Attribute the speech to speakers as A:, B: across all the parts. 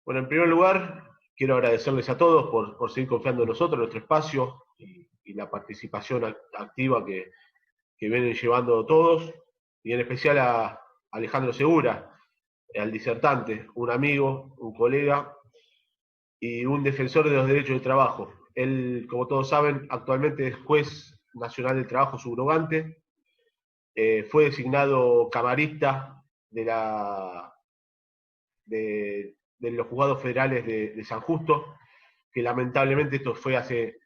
A: Bueno, en primer lugar, quiero agradecerles a todos por seguir confiando en nosotros, en nuestro espacio y la participación activa que vienen llevando todos, y en especial a Alejandro Segura, al disertante, un amigo, un colega y un defensor de los derechos de trabajo. Él, como todos saben, actualmente es juez nacional del trabajo subrogante, fue designado camarista de los juzgados federales de San Justo, que lamentablemente esto fue hace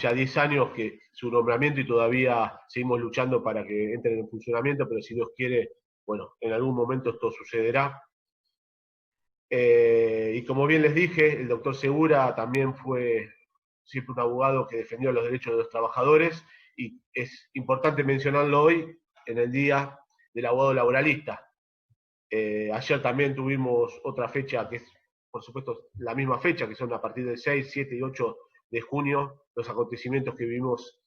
A: ya 10 años que su nombramiento y todavía seguimos luchando para que entre en funcionamiento, pero si Dios quiere, bueno, en algún momento esto sucederá. Y como bien les dije, el doctor Segura también fue siempre un abogado que defendió los derechos de los trabajadores y es importante mencionarlo hoy en el Día del Abogado Laboralista. Ayer también tuvimos otra fecha que es, por supuesto, la misma fecha, que son a partir del 6, 7 y 8 de junio, los acontecimientos que vivimos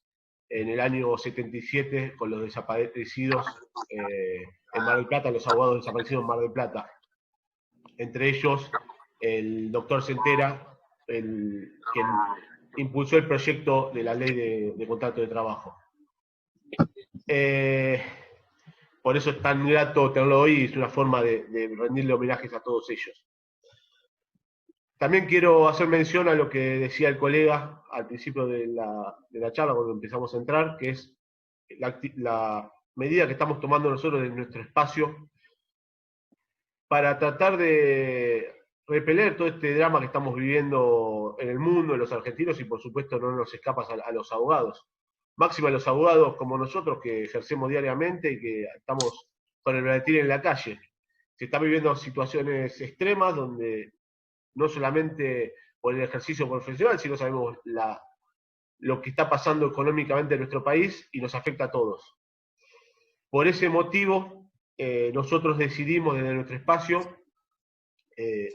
A: en el año 77 con los desaparecidos en Mar del Plata, los abogados desaparecidos en Mar del Plata. Entre ellos, el doctor Centera, quien impulsó el proyecto de la ley de contrato de trabajo. Por eso es tan grato tenerlo hoy y es una forma de rendirle homenajes a todos ellos. También quiero hacer mención a lo que decía el colega al principio de la charla, cuando empezamos a entrar, que es la medida que estamos tomando nosotros en nuestro espacio para tratar de repeler todo este drama que estamos viviendo en el mundo, en los argentinos, y por supuesto no nos escapas a los abogados. Máxima a los abogados como nosotros, que ejercemos diariamente y que estamos con el branetín en la calle. Se están viviendo situaciones extremas donde no solamente por el ejercicio profesional, sino sabemos lo que está pasando económicamente en nuestro país y nos afecta a todos. Por ese motivo, nosotros decidimos desde nuestro espacio,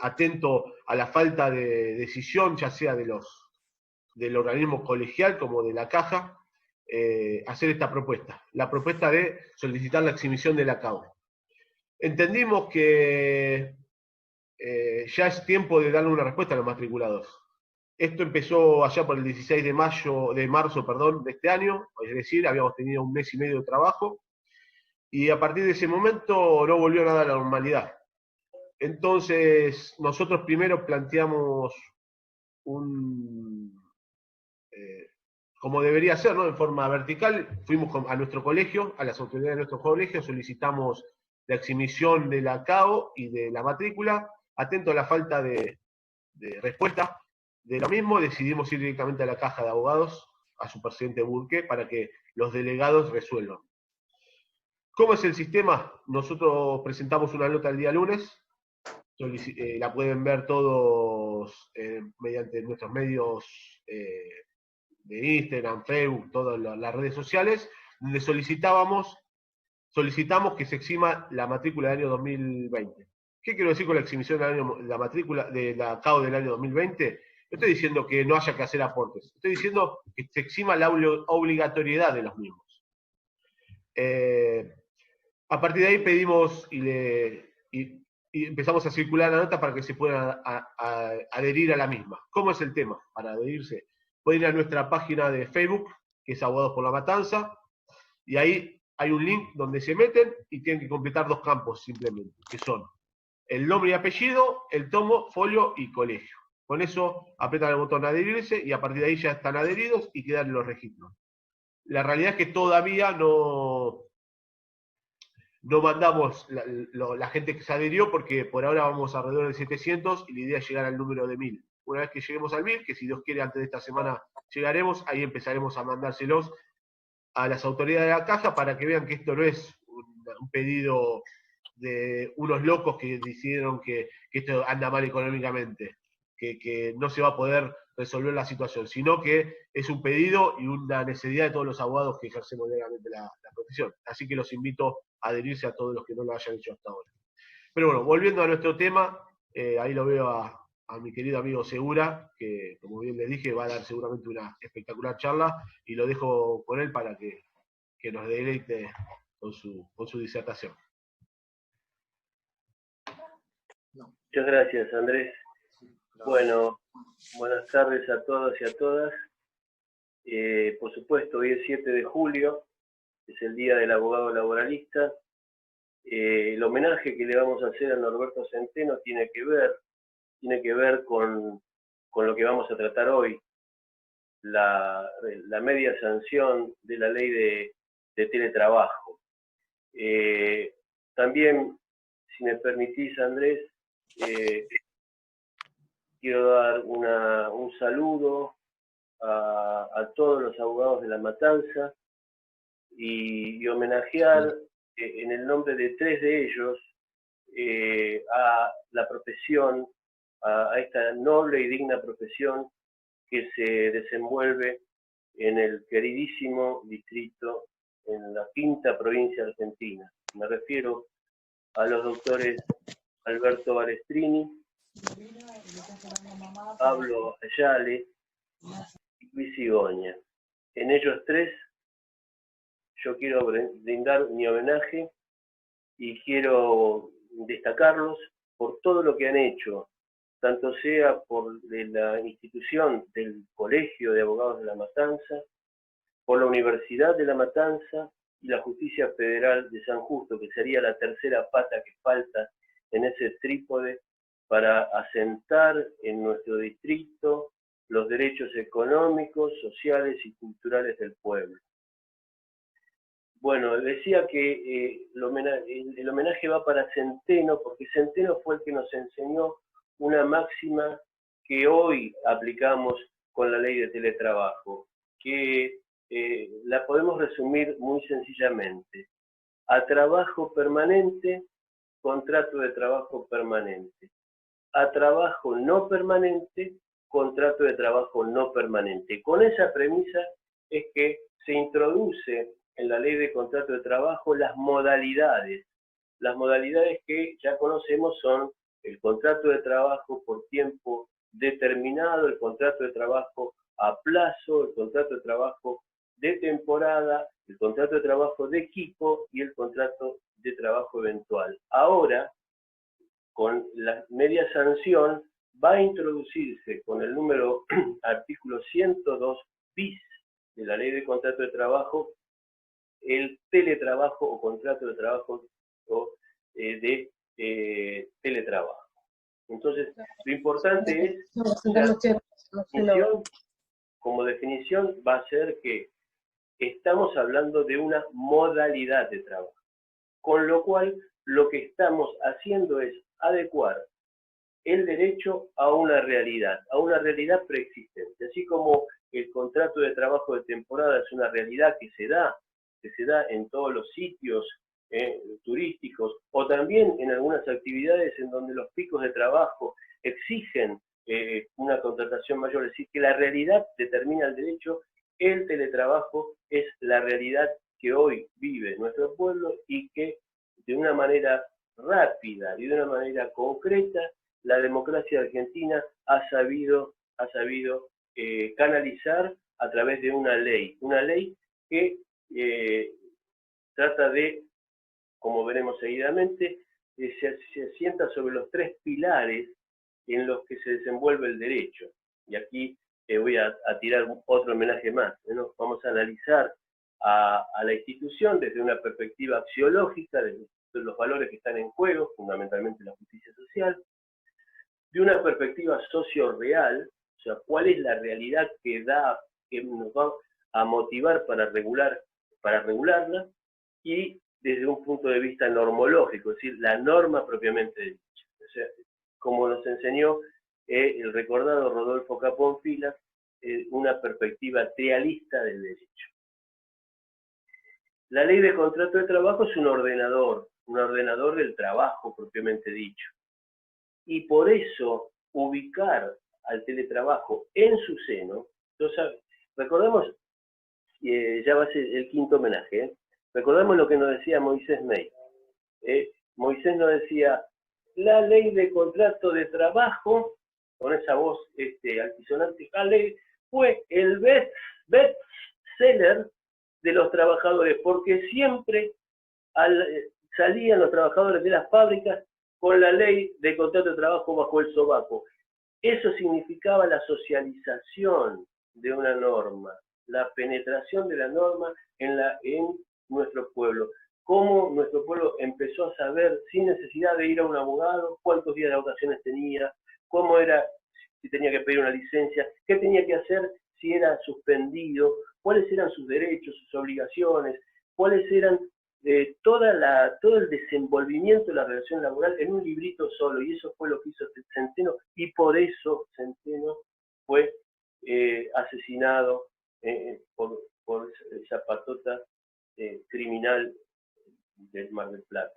A: atento a la falta de decisión, ya sea del organismo colegial como de la caja, hacer esta propuesta. La propuesta de solicitar la exhibición de la CAO. Entendimos que ya es tiempo de darle una respuesta a los matriculados. Esto empezó allá por el 16 de marzo de este año, es decir, habíamos tenido un mes y medio de trabajo, y a partir de ese momento no volvió nada a la normalidad. Entonces, nosotros primero planteamos como debería ser, ¿no? En forma vertical, fuimos a nuestro colegio, a las autoridades de nuestro colegio, solicitamos la exhibición de la CAO y de la matrícula. Atento a la falta de respuesta de lo mismo, decidimos ir directamente a la Caja de Abogados, a su presidente Burke, para que los delegados resuelvan. ¿Cómo es el sistema? Nosotros presentamos una nota el día lunes, la pueden ver todos mediante nuestros medios de Instagram, Facebook, todas las redes sociales, donde solicitamos que se exima la matrícula del año 2020. ¿Qué quiero decir con la exhibición de la matrícula de la CAO del año 2020? No estoy diciendo que no haya que hacer aportes, estoy diciendo que se exima la obligatoriedad de los mismos. A partir de ahí pedimos y empezamos a circular la nota para que se puedan adherir a la misma. ¿Cómo es el tema para adherirse? Pueden ir a nuestra página de Facebook, que es Abogados por la Matanza, y ahí hay un link donde se meten y tienen que completar 2 campos simplemente, que son el nombre y apellido, el tomo, folio y colegio. Con eso apretan el botón adherirse y a partir de ahí ya están adheridos y quedan en los registros. La realidad es que todavía no mandamos la gente que se adherió porque por ahora vamos alrededor de 700 y la idea es llegar al número de 1000. Una vez que lleguemos al 1000, que si Dios quiere antes de esta semana llegaremos, ahí empezaremos a mandárselos a las autoridades de la caja para que vean que esto no es un pedido de unos locos que decidieron que esto anda mal económicamente, que no se va a poder resolver la situación, sino que es un pedido y una necesidad de todos los abogados que ejercemos legalmente la profesión. Así que los invito a adherirse a todos los que no lo hayan hecho hasta ahora. Pero bueno, volviendo a nuestro tema, ahí lo veo a mi querido amigo Segura, que como bien les dije va a dar seguramente una espectacular charla y lo dejo con él para que nos deleite con su disertación.
B: Muchas gracias, Andrés. Bueno, buenas tardes a todos y a todas. Por supuesto, hoy es 7 de julio, es el Día del Abogado Laboralista. El homenaje que le vamos a hacer a Norberto Centeno tiene que ver con lo que vamos a tratar hoy, la media sanción de la ley de teletrabajo. También, si me permitís, Andrés, quiero dar un saludo a todos los abogados de La Matanza y homenajear en el nombre de 3 de ellos a la profesión, a esta noble y digna profesión que se desenvuelve en el queridísimo distrito, en la 5ª provincia argentina. Me refiero a los doctores Alberto Balestrini, Pablo Ayale y Luis Igoña. En ellos 3 yo quiero brindar mi homenaje y quiero destacarlos por todo lo que han hecho, tanto sea por la institución del Colegio de Abogados de La Matanza, por la Universidad de La Matanza y la Justicia Federal de San Justo, que sería la tercera pata que falta en ese trípode para asentar en nuestro distrito los derechos económicos, sociales y culturales del pueblo. Bueno, decía que el homenaje va para Centeno, porque Centeno fue el que nos enseñó una máxima que hoy aplicamos con la ley de teletrabajo, que la podemos resumir muy sencillamente. A trabajo permanente, contrato de trabajo permanente. A trabajo no permanente, contrato de trabajo no permanente. Con esa premisa es que se introduce en la ley de contrato de trabajo las modalidades. Las modalidades que ya conocemos son el contrato de trabajo por tiempo determinado, el contrato de trabajo a plazo, el contrato de trabajo de temporada, el contrato de trabajo de equipo y el contrato de trabajo eventual. Ahora, con la media sanción, va a introducirse con el número artículo 102 bis de la ley de contrato de trabajo el teletrabajo o contrato de trabajo de teletrabajo. Entonces, lo importante es, la definición, como definición, va a ser que estamos hablando de una modalidad de trabajo, con lo cual lo que estamos haciendo es adecuar el derecho a una realidad preexistente, así como el contrato de trabajo de temporada es una realidad que se da en todos los sitios turísticos, o también en algunas actividades en donde los picos de trabajo exigen una contratación mayor, es decir, que la realidad determina el derecho. El teletrabajo es la realidad que hoy vive nuestro pueblo y que de una manera rápida y de una manera concreta la democracia argentina ha sabido canalizar a través de una ley que trata de, como veremos seguidamente, se asienta sobre los 3 pilares en los que se desenvuelve el derecho. Y aquí voy a tirar otro homenaje más, ¿no? Vamos a analizar a la institución desde una perspectiva axiológica, de los valores que están en juego, fundamentalmente la justicia social, de una perspectiva socio-real, o sea, cuál es la realidad que nos va a motivar para regularla, y desde un punto de vista normológico, es decir, la norma propiamente dicha. O sea, como nos enseñó el recordado Rodolfo Capón Filas, una perspectiva realista del derecho. La ley de contrato de trabajo es un ordenador del trabajo propiamente dicho. Y por eso ubicar al teletrabajo en su seno, entonces, recordemos, ya va a ser el 5º homenaje, recordemos lo que nos decía Moisés Ney. Moisés nos decía, la ley de contrato de trabajo, con esa voz altisonante, fue el best seller de los trabajadores, porque siempre salían los trabajadores de las fábricas con la ley de contrato de trabajo bajo el sobaco. Eso significaba la socialización de una norma, la penetración de la norma en nuestro pueblo. Cómo nuestro pueblo empezó a saber, sin necesidad de ir a un abogado, cuántos días de vacaciones tenía, cómo era, si tenía que pedir una licencia, qué tenía que hacer si era suspendido, cuáles eran sus derechos, sus obligaciones, cuáles eran todo el desenvolvimiento de la relación laboral en un librito solo, y eso fue lo que hizo Centeno, y por eso Centeno fue asesinado por esa patota criminal del Mar del Plata.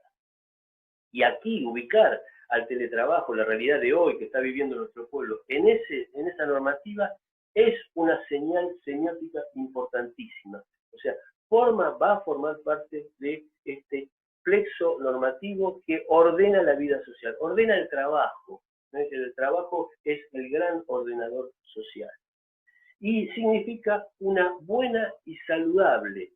B: Y aquí ubicar al teletrabajo, la realidad de hoy que está viviendo nuestro pueblo, en esa normativa, es una señal semiótica importantísima. O sea, va a formar parte de este plexo normativo que ordena la vida social, ordena el trabajo. El trabajo es el gran ordenador social. Y significa una buena y saludable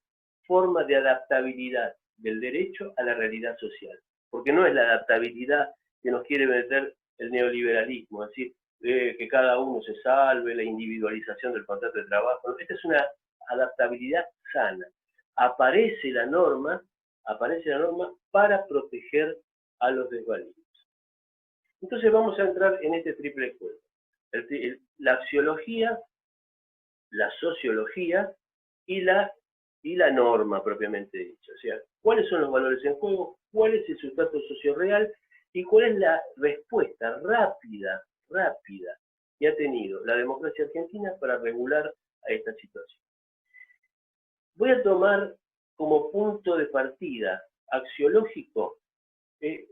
B: forma de adaptabilidad del derecho a la realidad social. Porque no es la adaptabilidad que nos quiere meter el neoliberalismo, es decir, que cada uno se salve, la individualización del contrato de trabajo. Esta es una adaptabilidad sana. Aparece la norma para proteger a los desvalidos. Entonces vamos a entrar en este triple juego. La axiología, la sociología y la norma propiamente dicha. O sea, cuáles son los valores en juego, cuál es el sustrato socio-real y cuál es la respuesta rápida que ha tenido la democracia argentina para regular a esta situación. Voy a tomar como punto de partida axiológico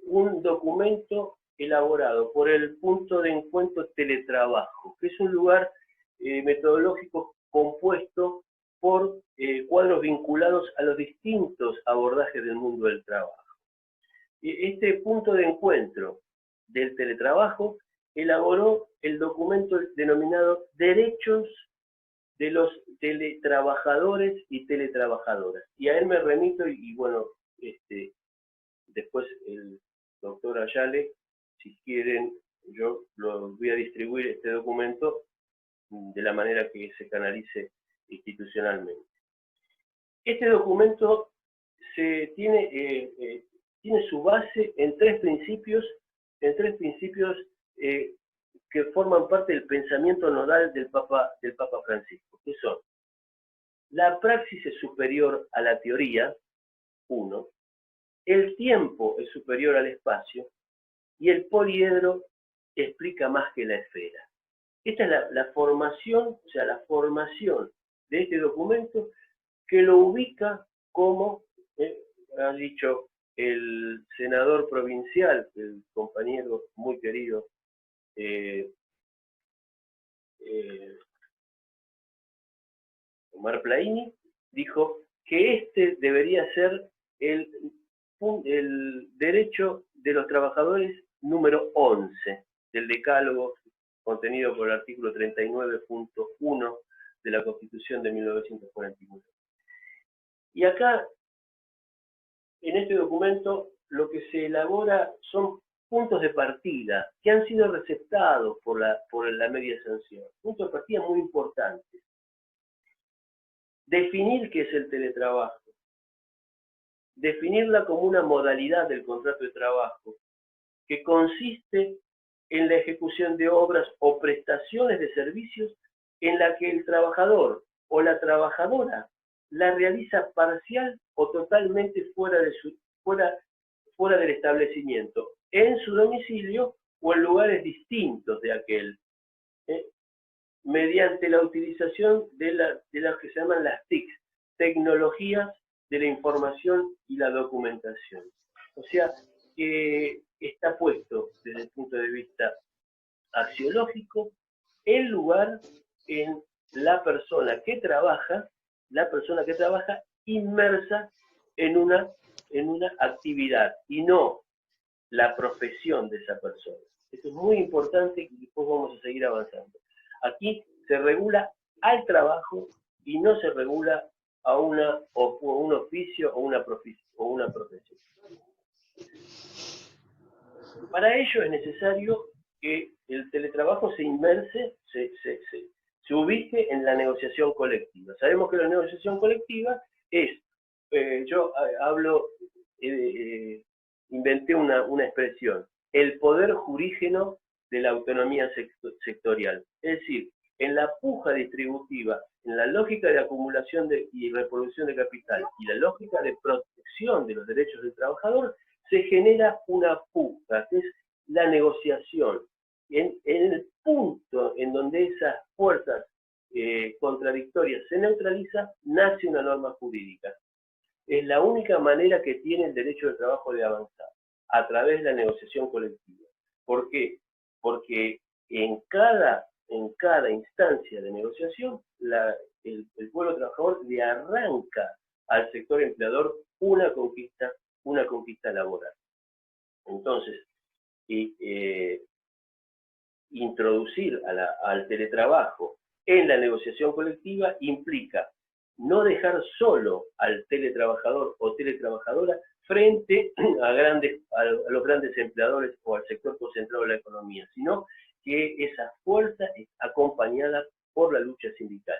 B: un documento elaborado por el punto de encuentro teletrabajo, que es un lugar metodológico compuesto por cuadros vinculados a los distintos abordajes del mundo del trabajo. Este punto de encuentro del teletrabajo elaboró el documento denominado Derechos de los teletrabajadores y teletrabajadoras. Y a él me remito y bueno, después el doctor Ayale, si quieren, yo lo voy a distribuir este documento de la manera que se canalice institucionalmente. Este documento tiene su base en tres principios que forman parte del pensamiento nodal del Papa Francisco, que son: la praxis es superior a la teoría, 1, el tiempo es superior al espacio, y el poliedro explica más que la esfera. Esta es la formación, o sea, la formación de este documento que lo ubica como, ha dicho el senador provincial, el compañero muy querido, Omar Plaini, dijo que este debería ser el derecho de los trabajadores número 11 del decálogo contenido por el artículo 39.1 de la Constitución de 1949. Y acá, en este documento, lo que se elabora son puntos de partida que han sido receptados por la media sanción. Puntos de partida muy importantes. Definir qué es el teletrabajo. Definirla como una modalidad del contrato de trabajo que consiste en la ejecución de obras o prestaciones de servicios en la que el trabajador o la trabajadora la realiza parcial o totalmente fuera del establecimiento, en su domicilio o en lugares distintos de aquel, mediante la utilización de las que se llaman las TIC, tecnologías de la información y la documentación. O sea, que está puesto desde el punto de vista axiológico el lugar en la persona que trabaja inmersa en una actividad y no la profesión de esa persona. Esto es muy importante y después vamos a seguir avanzando. Aquí se regula al trabajo y no se regula a un oficio o una profesión. Para ello es necesario que el teletrabajo se inmerse, se ubique en la negociación colectiva. Sabemos que la negociación colectiva es, yo hablo, inventé una expresión, el poder jurígeno de la autonomía sectorial. Es decir, en la puja distributiva, en la lógica de acumulación y reproducción de capital y la lógica de protección de los derechos del trabajador, se genera una puja, que es la negociación. En el punto en donde esas fuerzas contradictorias se neutralizan, nace una norma jurídica. Es la única manera que tiene el derecho del trabajo de avanzar, a través de la negociación colectiva. ¿Por qué? Porque en cada instancia de negociación, el pueblo trabajador le arranca al sector empleador una conquista laboral. Entonces, introducir al teletrabajo en la negociación colectiva implica no dejar solo al teletrabajador o teletrabajadora frente a los grandes empleadores o al sector concentrado de la economía, sino que esa fuerza es acompañada por la lucha sindical.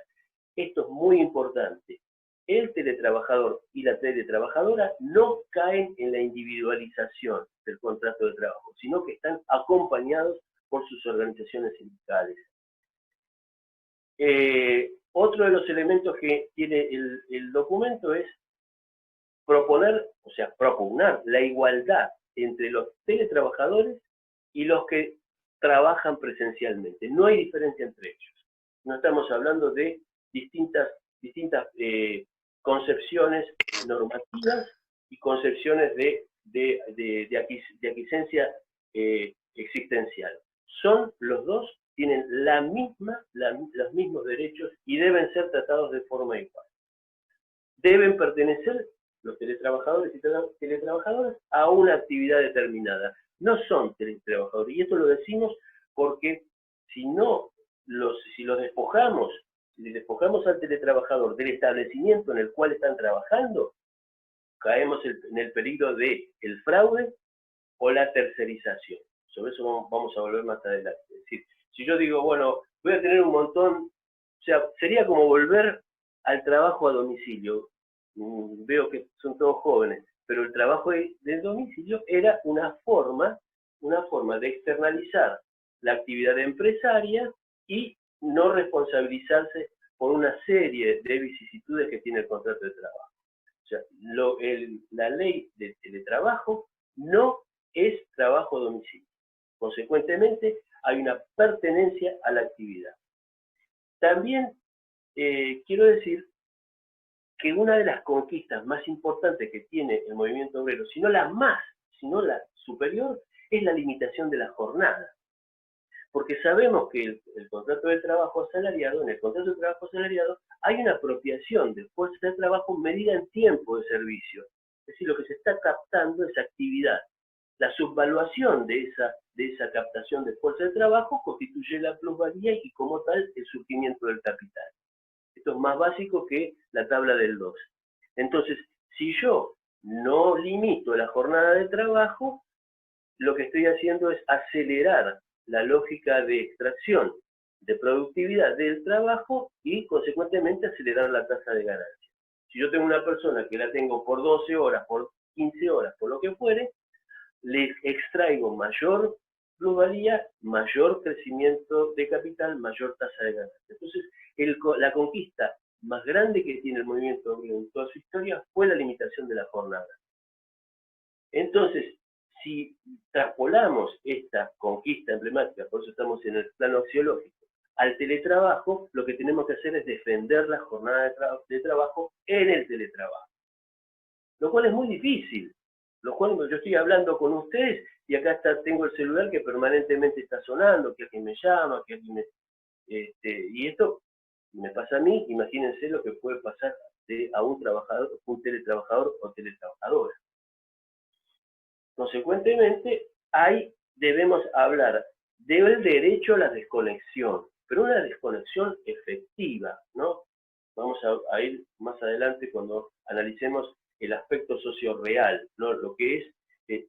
B: Esto es muy importante. El teletrabajador y la teletrabajadora no caen en la individualización del contrato de trabajo, sino que están acompañados por sus organizaciones sindicales. Otro de los elementos que tiene el documento es propugnar la igualdad entre los teletrabajadores y los que trabajan presencialmente. No hay diferencia entre ellos. No estamos hablando de distintas concepciones normativas y concepciones de aquiescencia existencial. Son los dos, tienen los mismos derechos y deben ser tratados de forma igual. Deben pertenecer los teletrabajadores y teletrabajadoras a una actividad determinada. No son teletrabajadores. Y esto lo decimos porque si los despojamos al teletrabajador del establecimiento en el cual están trabajando, caemos en el peligro del fraude o la tercerización. Sobre eso vamos a volver más adelante. Es decir, si yo digo, bueno, voy a tener un montón, o sea, sería como volver al trabajo a domicilio. Veo que son todos jóvenes, pero el trabajo de domicilio era una forma de externalizar la actividad empresaria y no responsabilizarse por una serie de vicisitudes que tiene el contrato de trabajo. O sea, la ley de teletrabajo no es trabajo a domicilio. Consecuentemente, hay una pertenencia a la actividad. También quiero decir que una de las conquistas más importantes que tiene el movimiento obrero, si no la superior, es la limitación de la jornada. Porque sabemos que el contrato de trabajo asalariado, en el contrato de trabajo asalariado, hay una apropiación de fuerza de trabajo medida en tiempo de servicio. Es decir, lo que se está captando es actividad. La subvaluación de esa captación de fuerza de trabajo constituye la plusvalía y como tal el surgimiento del capital. Esto es más básico que la tabla del 2. Entonces, si yo no limito la jornada de trabajo, lo que estoy haciendo es acelerar la lógica de extracción de productividad del trabajo y, consecuentemente, acelerar la tasa de ganancia. Si yo tengo una persona que la tengo por 12 horas, por 15 horas, por lo que fuere, le extraigo mayor plusvalía, mayor crecimiento de capital, mayor tasa de ganancia. Entonces, la conquista más grande que tiene el movimiento obrero en toda su historia fue la limitación de la jornada. Entonces, si traspolamos esta conquista emblemática, por eso estamos en el plano axiológico, al teletrabajo, lo que tenemos que hacer es defender la jornada de trabajo en el teletrabajo. Lo cual es muy difícil. Lo cual yo estoy hablando con ustedes y acá tengo el celular que permanentemente está sonando, que alguien me llama, que alguien y esto me pasa a mí, imagínense lo que puede pasar a un teletrabajador o teletrabajadora. Consecuentemente, ahí debemos hablar del derecho a la desconexión, pero una desconexión efectiva, ¿no? Vamos a ir más adelante cuando analicemos el aspecto socio-real, ¿no? Lo que es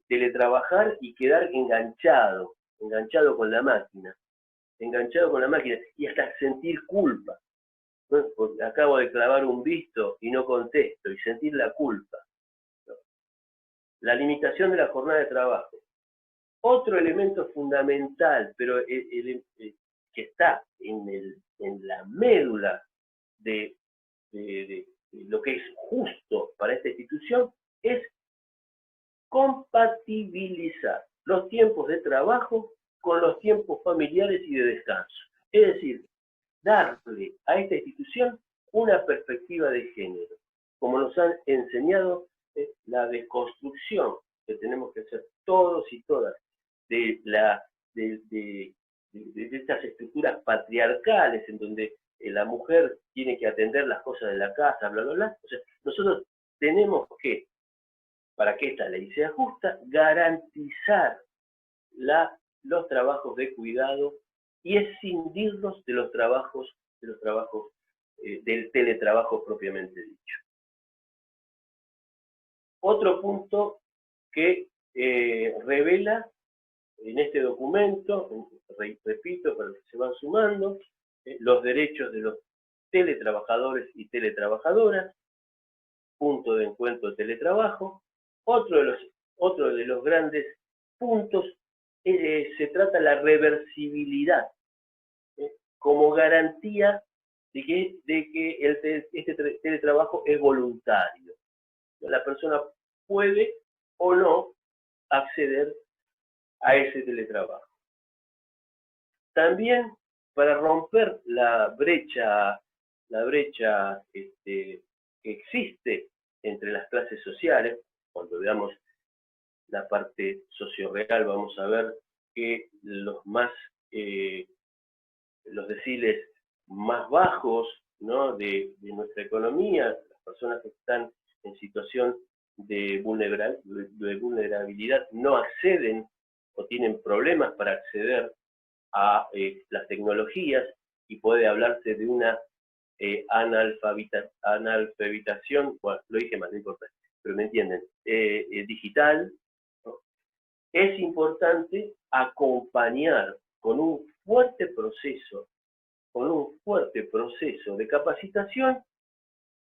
B: teletrabajar y quedar enganchado enganchado con la máquina, y hasta sentir culpa. ¿No? Porque acabo de clavar un visto y no contesto, y sentir la culpa. ¿No? La limitación de la jornada de trabajo. Otro elemento fundamental, pero que está en la médula de lo que es justo para esta institución, es compatibilizar los tiempos de trabajo con los tiempos familiares y de descanso. Es decir, darle a esta institución una perspectiva de género, como nos han enseñado la desconstrucción que tenemos que hacer todos y todas de estas estructuras patriarcales en donde la mujer tiene que atender las cosas de la casa, bla, bla, bla. O sea, nosotros tenemos que, para que esta ley sea justa, garantizar los trabajos de cuidado y escindirlos de los trabajos del teletrabajo propiamente dicho. Otro punto que revela en este documento, repito, para los que se van sumando, los derechos de los teletrabajadores y teletrabajadoras, punto de encuentro de teletrabajo. Otro de los grandes puntos se trata de la reversibilidad como garantía de que este teletrabajo es voluntario. La persona puede o no acceder a ese teletrabajo. También para romper la brecha que existe entre las clases sociales, cuando veamos la parte socio-real, vamos a ver que los deciles más bajos, ¿no?, de nuestra economía, las personas que están en situación de vulnerabilidad no acceden o tienen problemas para acceder a las tecnologías, y puede hablarse de una analfabetización, bueno, lo dije mal, no importa, pero me entienden, digital, ¿no? Es importante acompañar con un fuerte proceso de capacitación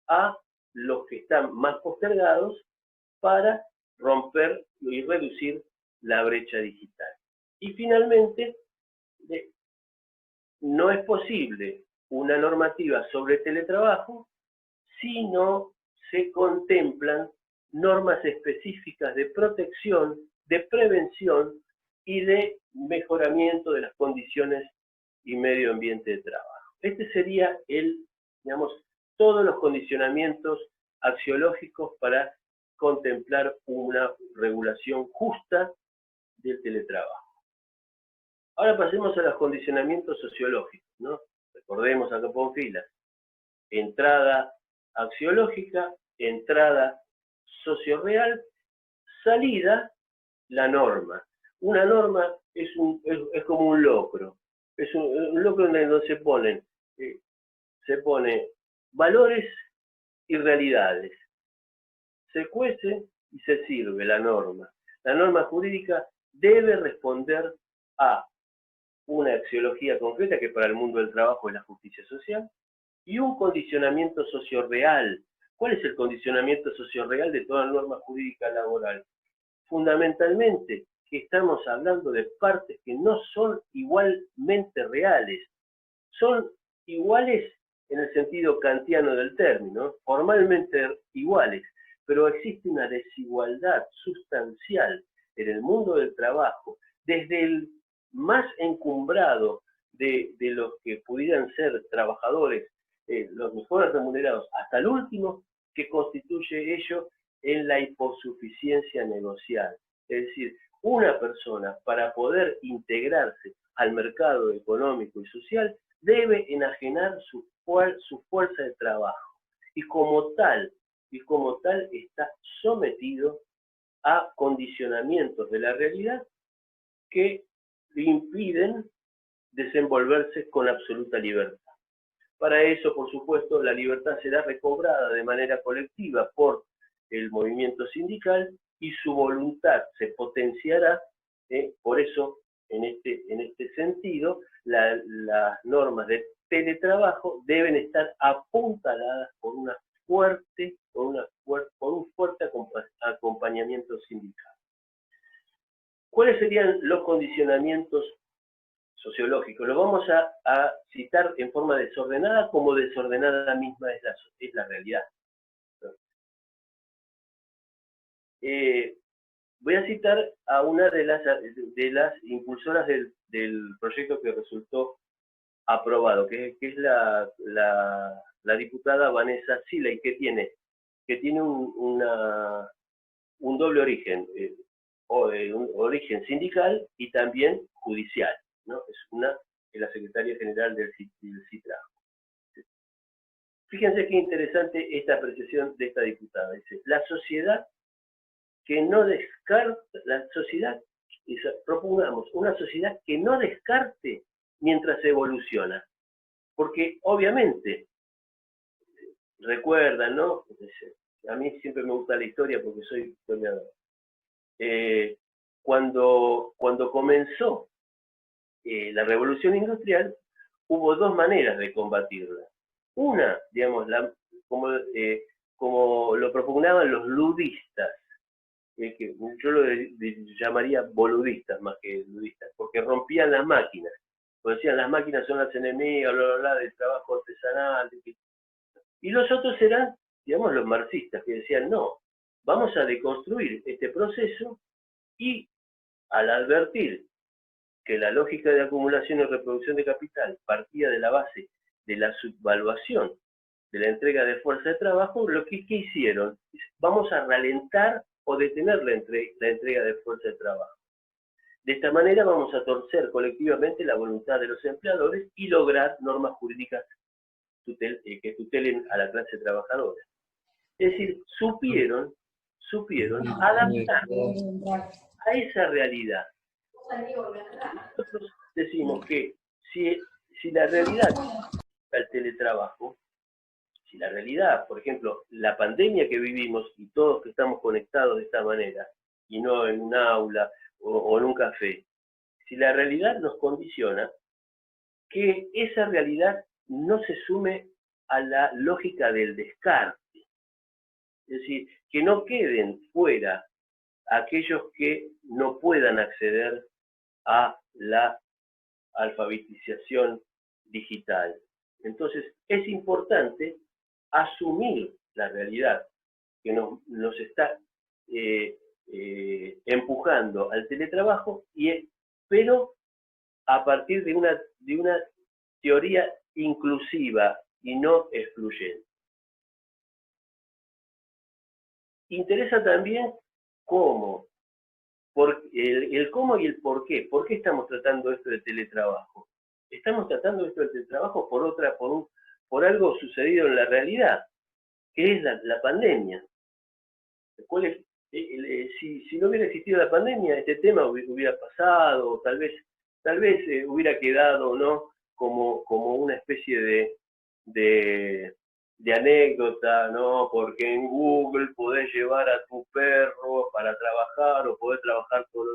B: a los que están más postergados para romper y reducir la brecha digital. Y finalmente, no es posible una normativa sobre teletrabajo si no se contemplan normas específicas de protección, de prevención y de mejoramiento de las condiciones y medio ambiente de trabajo. Este sería todos los condicionamientos axiológicos para contemplar una regulación justa del teletrabajo. Ahora pasemos a los condicionamientos sociológicos, ¿no? Recordemos acá por filas. Entrada axiológica, entrada socio-real, salida, la norma. Una norma es como un locro. Es un locro donde se pone valores y realidades. Se cuece y se sirve la norma. La norma jurídica debe responder a una axiología concreta, que para el mundo del trabajo es la justicia social, y un condicionamiento socio-real. ¿Cuál es el condicionamiento socio-real de toda norma jurídica laboral? Fundamentalmente, que estamos hablando de partes que no son igualmente reales. Son iguales en el sentido kantiano del término, formalmente iguales, pero existe una desigualdad sustancial en el mundo del trabajo, desde el más encumbrado de los que pudieran ser trabajadores, los mejores remunerados, hasta el último que constituye ello en la hiposuficiencia negocial. Es decir, una persona, para poder integrarse al mercado económico y social, debe enajenar su fuerza de trabajo, y como tal está sometido a condicionamientos de la realidad que le impiden desenvolverse con absoluta libertad. Para eso, por supuesto, la libertad será recobrada de manera colectiva por el movimiento sindical y su voluntad se potenciará. Por eso en este sentido, las normas de teletrabajo deben estar apuntaladas por un fuerte acompañamiento sindical. ¿Cuáles serían los condicionamientos sociológicos? Lo vamos a citar en forma desordenada, como desordenada misma es la realidad. Voy a citar a una de las impulsoras del proyecto que resultó aprobado, que es la diputada Vanessa Siley, que tiene un doble origen, un origen sindical y también judicial, ¿no? Es la secretaria general del CITRAJO. Fíjense qué interesante esta apreciación de esta diputada. Dice, la sociedad que no descarta, propongamos una sociedad que no descarte mientras evoluciona. Porque obviamente, recuerdan, ¿no? A mí siempre me gusta la historia porque soy historiador. Cuando comenzó la revolución industrial, hubo dos maneras de combatirla. Una, digamos, como lo propugnaban los ludistas, que yo lo llamaría boludistas más que ludistas, porque rompían las máquinas. Pues decían, las máquinas son las enemigas, bla, bla, bla, del trabajo artesanal. Y los otros eran, digamos, los marxistas, que decían, no, vamos a deconstruir este proceso y al advertir que la lógica de acumulación y reproducción de capital partía de la base de la subvaluación de la entrega de fuerza de trabajo, lo que hicieron es, vamos a ralentar o detener la entrega de fuerza de trabajo. De esta manera vamos a torcer colectivamente la voluntad de los empleadores y lograr normas jurídicas que tutelen a la clase trabajadora. Es decir, supieron adaptar a esa realidad. Nosotros decimos que si la realidad del teletrabajo, si la realidad, por ejemplo, la pandemia que vivimos y todos que estamos conectados de esta manera, y no en un aula o en un café, si la realidad nos condiciona, que esa realidad no se sume a la lógica del descarte. Es decir, que no queden fuera aquellos que no puedan acceder a la alfabetización digital. Entonces, es importante asumir la realidad que nos está empujando al teletrabajo, pero a partir de una teoría inclusiva y no excluyente. Interesa también cómo, el cómo y el por qué. ¿Por qué estamos tratando esto de teletrabajo? Estamos tratando esto de teletrabajo por algo sucedido en la realidad, que es la pandemia. Si no hubiera existido la pandemia, este tema hubiera pasado, tal vez hubiera quedado, ¿no?, como una especie de anécdota, ¿no? Porque en Google podés llevar a tu perro para trabajar o podés trabajar por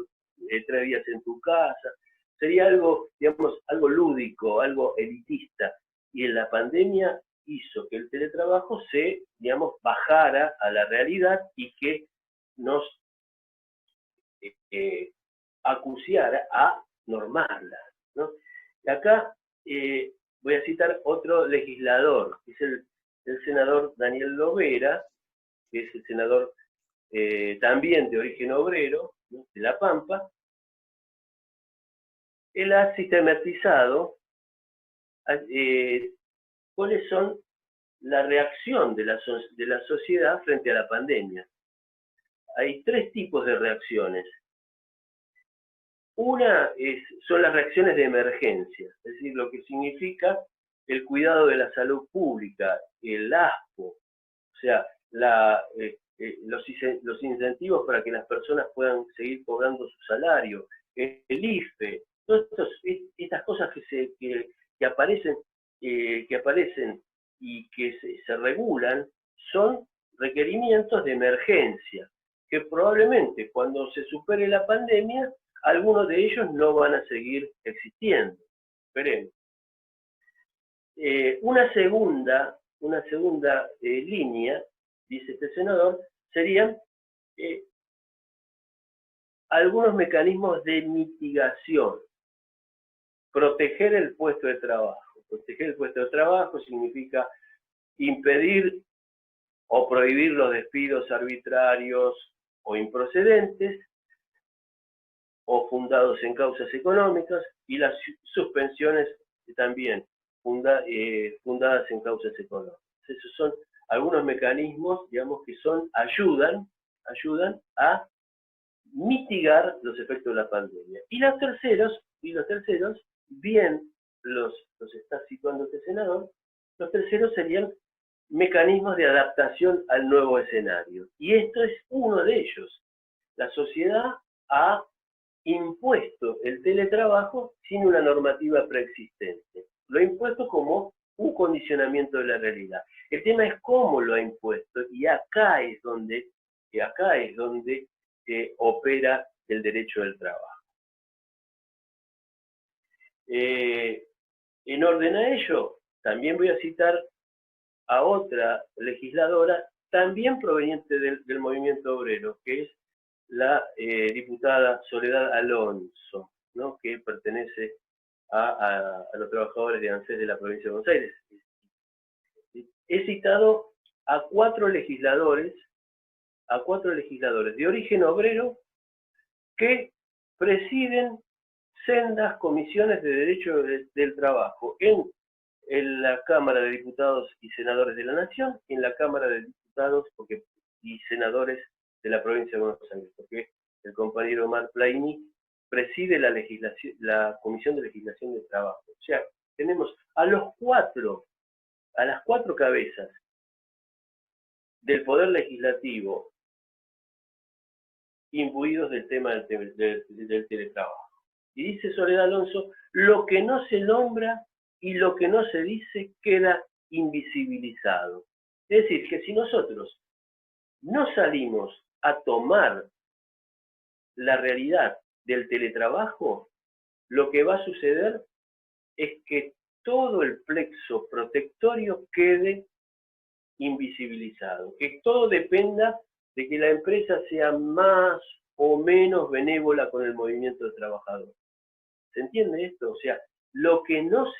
B: 3 días en tu casa. Sería algo, digamos, algo lúdico, algo elitista. Y en la pandemia hizo que el teletrabajo digamos, bajara a la realidad y que nos acuciara a normarla, ¿no? Y acá voy a citar otro legislador, que es el senador Daniel Lovera, que es el senador también de origen obrero, ¿no?, de La Pampa. Él ha sistematizado cuáles son la reacción de la sociedad frente a la pandemia. Hay 3 tipos de reacciones. Una son las reacciones de emergencia, es decir, lo que significa el cuidado de la salud pública, el ASPO, o sea, los incentivos para que las personas puedan seguir cobrando su salario, el IFE, todas estas cosas que aparecen y que se regulan son requerimientos de emergencia, que probablemente cuando se supere la pandemia Algunos de ellos no van a seguir existiendo. Esperemos. Una segunda línea, dice este senador, serían algunos mecanismos de mitigación. Proteger el puesto de trabajo. Proteger el puesto de trabajo significa impedir o prohibir los despidos arbitrarios o improcedentes o fundados en causas económicas, y las suspensiones también fundadas en causas económicas. Esos son algunos mecanismos, digamos, que ayudan a mitigar los efectos de la pandemia. Y los terceros, bien los está situando este senador, los terceros serían mecanismos de adaptación al nuevo escenario. Y esto es uno de ellos. La sociedad ha impuesto el teletrabajo sin una normativa preexistente. Lo ha impuesto como un condicionamiento de la realidad. El tema es cómo lo ha impuesto, y acá es donde opera el derecho del trabajo. En orden a ello, también voy a citar a otra legisladora, también proveniente del movimiento obrero, que es la diputada Soledad Alonso, ¿no?, que pertenece a los trabajadores de ANSES de la provincia de Buenos Aires. He citado a cuatro legisladores de origen obrero que presiden sendas comisiones de derecho del trabajo en la Cámara de Diputados y Senadores de la Nación, y en la Cámara de Diputados y Senadores de la provincia de Buenos Aires, porque el compañero Omar Plaini preside la Comisión de Legislación del Trabajo. O sea, tenemos a las cuatro cabezas del Poder Legislativo imbuidos del tema del teletrabajo. Y dice Soledad Alonso, lo que no se nombra y lo que no se dice queda invisibilizado. Es decir, que si nosotros no salimos a tomar la realidad del teletrabajo, lo que va a suceder es que todo el plexo protectorio quede invisibilizado, que todo dependa de que la empresa sea más o menos benévola con el movimiento de trabajadores. ¿Se entiende esto? O sea, lo que no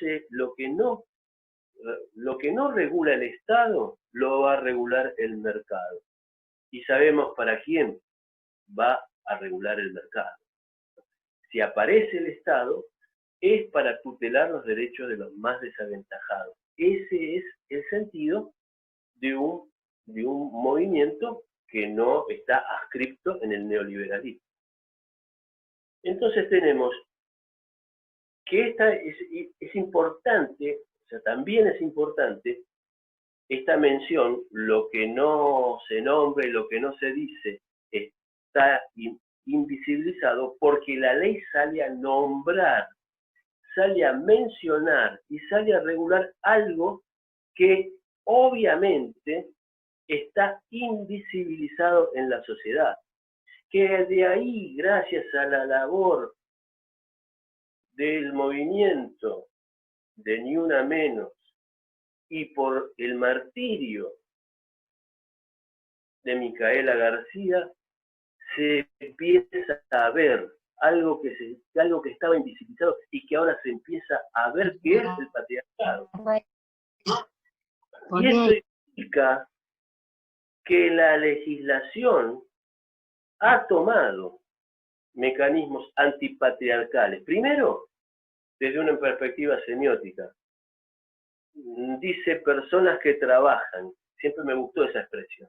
B: regula el Estado, lo va a regular el mercado. Y sabemos para quién va a regular el mercado. Si aparece el Estado, es para tutelar los derechos de los más desaventajados. Ese es el sentido de un movimiento que no está adscripto en el neoliberalismo. Entonces tenemos que es importante, o sea, también es importante esta mención, lo que no se nombra y lo que no se dice está invisibilizado, porque la ley sale a nombrar, sale a mencionar y sale a regular algo que obviamente está invisibilizado en la sociedad. Que de ahí, gracias a la labor del movimiento de Ni Una Menos y por el martirio de Micaela García, se empieza a ver algo que estaba invisibilizado y que ahora se empieza a ver, que es el patriarcado. Y eso implica que la legislación ha tomado mecanismos antipatriarcales. Primero, desde una perspectiva semiótica. Dice personas que trabajan. Siempre me gustó esa expresión.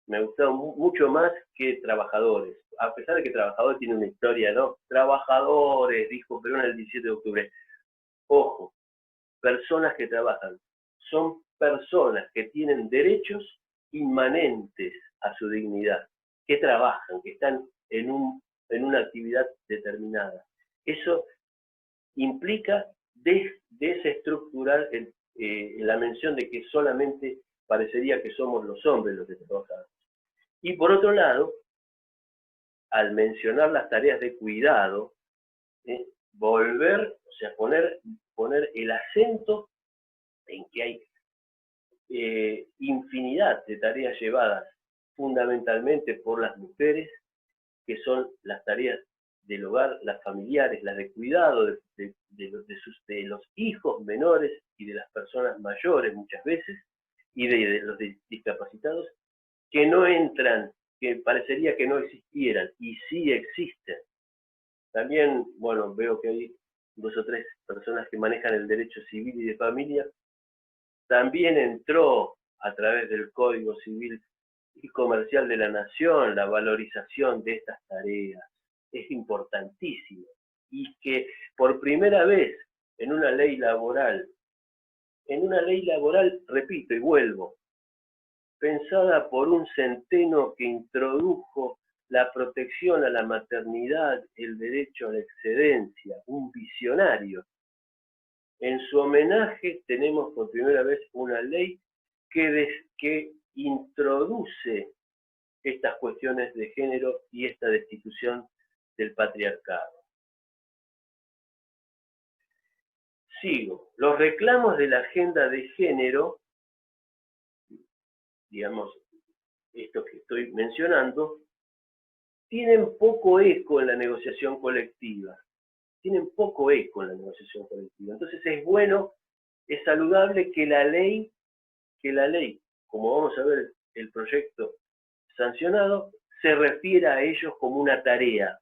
B: Me gustó mucho más que trabajadores. A pesar de que trabajador tiene una historia, ¿no? Trabajadores, dijo Perón el 17 de octubre. Ojo, personas que trabajan. Son personas que tienen derechos inmanentes a su dignidad, que trabajan, que están en una actividad determinada. Eso implica desestructurar la mención de que solamente parecería que somos los hombres los que trabajamos. Y por otro lado, al mencionar las tareas de cuidado, volver, o sea, poner el acento en que hay infinidad de tareas llevadas fundamentalmente por las mujeres, que son las tareas del hogar, las familiares, las de cuidado de los hijos menores y de las personas mayores muchas veces, y de los discapacitados, que no entran, que parecería que no existieran, y sí existen. También, bueno, veo que hay 2 o 3 personas que manejan el derecho civil y de familia. También entró a través del Código Civil y Comercial de la Nación la valorización de estas tareas. Es importantísimo. Y que por primera vez en una ley laboral, repito y vuelvo, pensada por un centeno que introdujo la protección a la maternidad, el derecho a la excedencia, un visionario. En su homenaje tenemos por primera vez una ley que introduce estas cuestiones de género y esta destitución del patriarcado. Sigo. Los reclamos de la agenda de género, digamos, esto que estoy mencionando, tienen poco eco en la negociación colectiva. Entonces es bueno, es saludable que la ley, como vamos a ver el proyecto sancionado, se refiera a ellos como una tarea.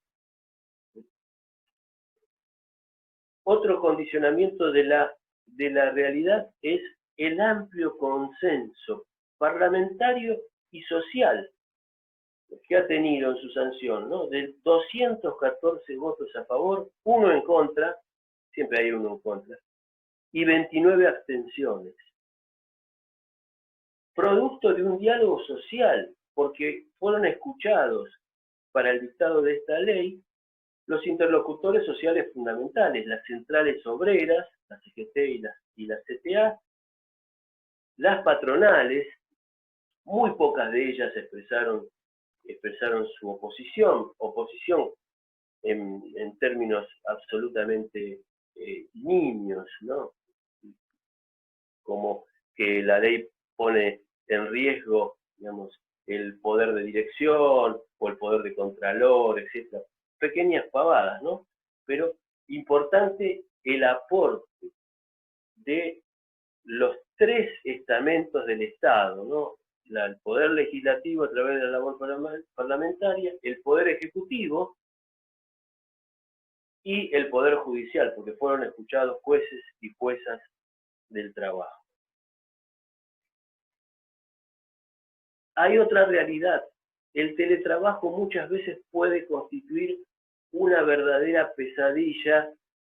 B: Otro condicionamiento de la realidad es el amplio consenso parlamentario y social que ha tenido en su sanción, ¿no? De 214 votos a favor, 1 en contra, siempre hay 1 en contra, y 29 abstenciones. Producto de un diálogo social, porque fueron escuchados para el dictado de esta ley los interlocutores sociales fundamentales, las centrales obreras, la CGT y la CTA, las patronales, muy pocas de ellas expresaron su oposición en términos absolutamente nimios, ¿no? Como que la ley pone en riesgo, digamos, el poder de dirección o el poder de contralor, etc. Pequeñas pavadas, ¿no? Pero importante el aporte de los 3 estamentos del Estado, ¿no? El poder legislativo a través de la labor parlamentaria, el poder ejecutivo y el poder judicial, porque fueron escuchados jueces y juezas del trabajo. Hay otra realidad. El teletrabajo muchas veces puede constituir una verdadera pesadilla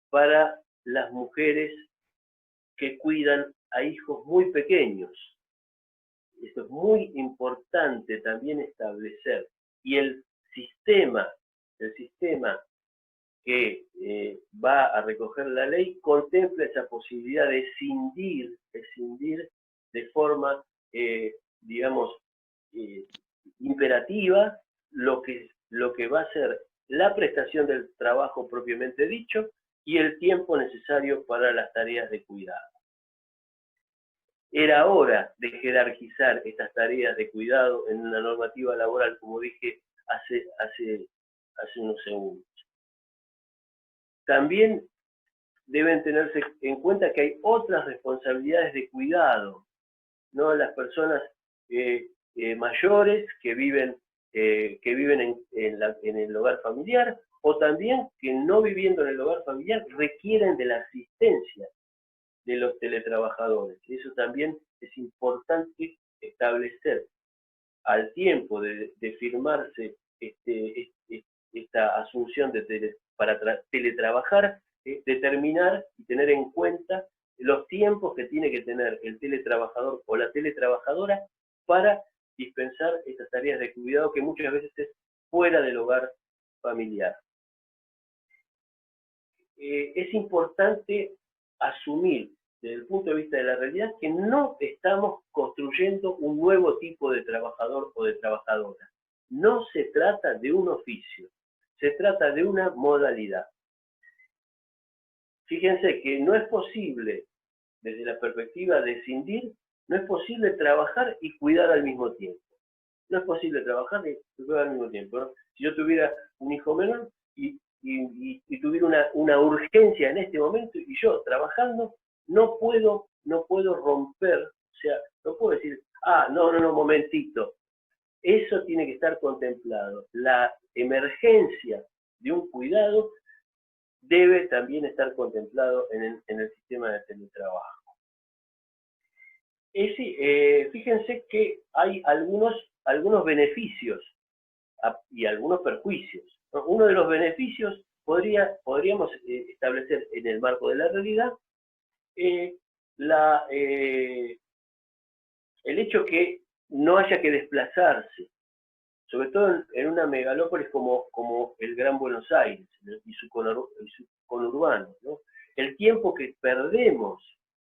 B: para las mujeres que cuidan a hijos muy pequeños. Esto es muy importante también establecer. Y el sistema que va a recoger la ley contempla esa posibilidad de escindir de forma, digamos, imperativa lo que va a ser la prestación del trabajo propiamente dicho y el tiempo necesario para las tareas de cuidado. Era hora de jerarquizar estas tareas de cuidado en una normativa laboral, como dije hace unos segundos. También deben tenerse en cuenta que hay otras responsabilidades de cuidado, ¿no? Las personas mayores que viven en el hogar familiar, o también que no viviendo en el hogar familiar requieren de la asistencia de los teletrabajadores. Eso también es importante establecer al tiempo de firmarse esta asunción para teletrabajar, determinar y tener en cuenta los tiempos que tiene que tener el teletrabajador o la teletrabajadora para dispensar estas tareas de cuidado que muchas veces es fuera del hogar familiar. Es importante asumir desde el punto de vista de la realidad que no estamos construyendo un nuevo tipo de trabajador o de trabajadora. no se trata de un oficio, se trata de una modalidad. Fíjense que no es posible, desde la perspectiva de escindir, no es posible trabajar y cuidar al mismo tiempo. No es posible trabajar y cuidar al mismo tiempo, ¿no? Si yo tuviera un hijo menor y tuviera una urgencia en este momento y yo trabajando, no puedo romper, o sea, no puedo decir, no, momentito. Eso tiene que estar contemplado. La emergencia de un cuidado debe también estar contemplado en el sistema de teletrabajo. Fíjense que hay algunos beneficios y algunos perjuicios, ¿no? Uno de los beneficios podríamos establecer en el marco de la realidad el hecho que no haya que desplazarse, sobre todo en una megalópolis como el Gran Buenos Aires y su conurbano, ¿no? El tiempo que perdemos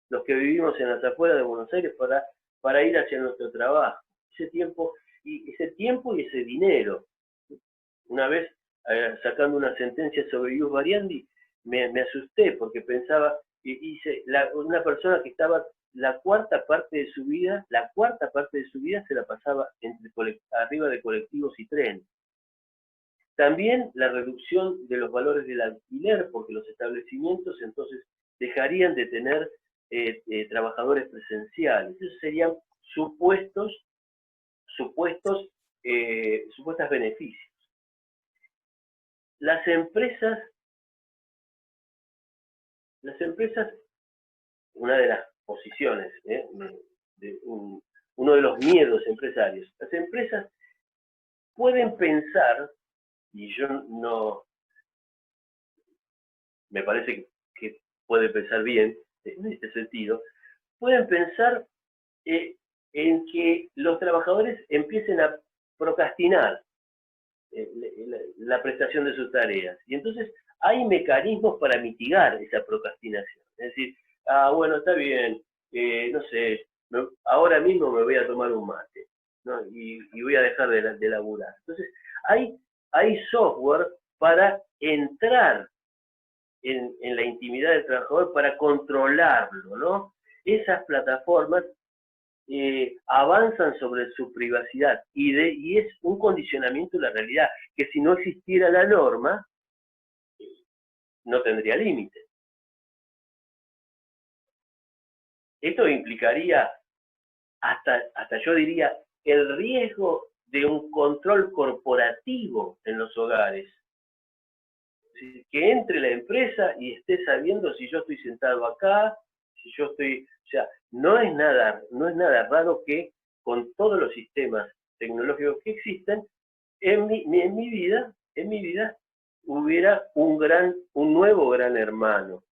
B: los que vivimos en las afueras de Buenos Aires para ir hacia nuestro trabajo, ese tiempo y ese dinero. Una vez, sacando una sentencia sobre Ius Variandi, me asusté porque pensaba, una persona que estaba la cuarta parte de su vida se la pasaba arriba de colectivos y trenes. También la reducción de los valores del alquiler, porque los establecimientos entonces dejarían de tener trabajadores presenciales. Esos serían supuestos beneficios. Las empresas, una de las posiciones, uno de los miedos empresarios, las empresas pueden pensar, y yo no, me parece que puede pensar bien en este sentido, pueden pensar en que los trabajadores empiecen a procrastinar la prestación de sus tareas. Y entonces hay mecanismos para mitigar esa procrastinación. Es decir, bueno, está bien, no sé, ahora mismo me voy a tomar un mate, ¿no? y voy a dejar de laburar. Entonces, hay software para entrar en la intimidad del trabajador, para controlarlo, ¿no? Esas plataformas avanzan sobre su privacidad y es un condicionamiento de la realidad, que si no existiera la norma, no tendría límite. Esto implicaría, hasta yo diría, el riesgo de un control corporativo en los hogares. Que entre la empresa y esté sabiendo si yo estoy sentado acá, si yo estoy... O sea, no es nada raro que con todos los sistemas tecnológicos que existen, en mi vida hubiera un nuevo gran hermano,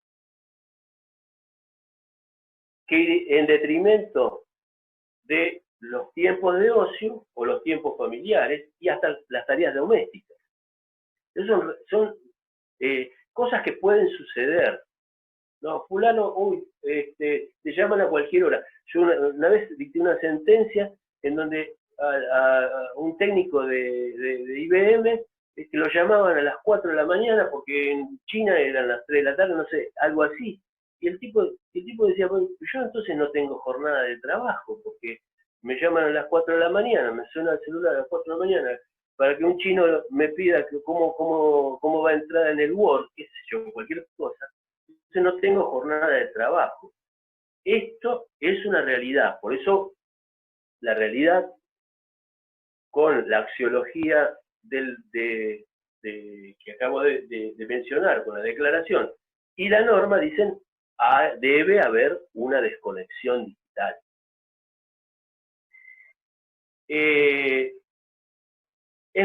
B: que en detrimento de los tiempos de ocio o los tiempos familiares y hasta las tareas domésticas. Esas son cosas que pueden suceder. No, fulano, te llaman a cualquier hora. Yo una vez dicté una sentencia en donde a un técnico de IBM lo llamaban a las 4 de la mañana porque en China eran las 3 de la tarde, no sé, algo así. Y el tipo decía, bueno, yo entonces no tengo jornada de trabajo porque me llaman a las 4 de la mañana, me suena el celular a las 4 de la mañana para que un chino me pida que cómo va a entrar en el Word, qué sé yo, cualquier cosa. Entonces no tengo jornada de trabajo. Esto es una realidad, por eso la realidad con la axiología que acabo de mencionar, con la declaración, y la norma dicen debe haber una desconexión digital. Es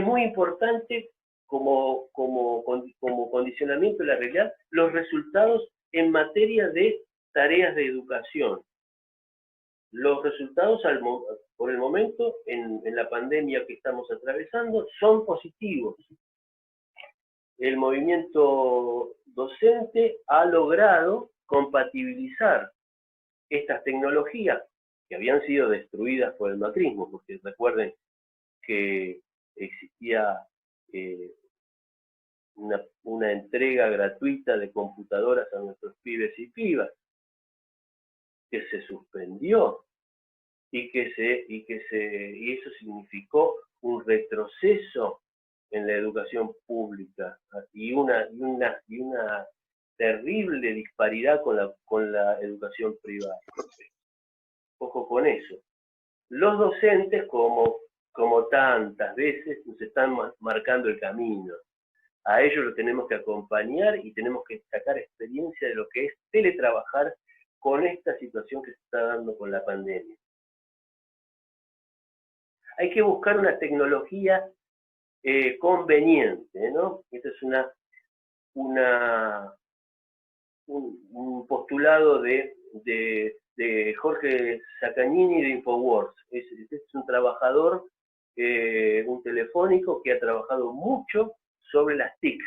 B: muy importante como condicionamiento de la realidad los resultados en materia de tareas de educación. Los resultados por el momento en la pandemia que estamos atravesando son positivos. El movimiento docente ha logrado compatibilizar estas tecnologías que habían sido destruidas por el macrismo, porque recuerden que existía una entrega gratuita de computadoras a nuestros pibes y pibas, que se suspendió y eso significó un retroceso en la educación pública y una terrible disparidad con la educación privada. Ojo con eso. Los docentes, como tantas veces, nos están marcando el camino. A ellos lo tenemos que acompañar y tenemos que sacar experiencia de lo que es teletrabajar con esta situación que se está dando con la pandemia. Hay que buscar una tecnología conveniente, ¿no? Esto es un postulado de Jorge Saccagnini de Infowars. Es un trabajador, un telefónico que ha trabajado mucho sobre las TICs.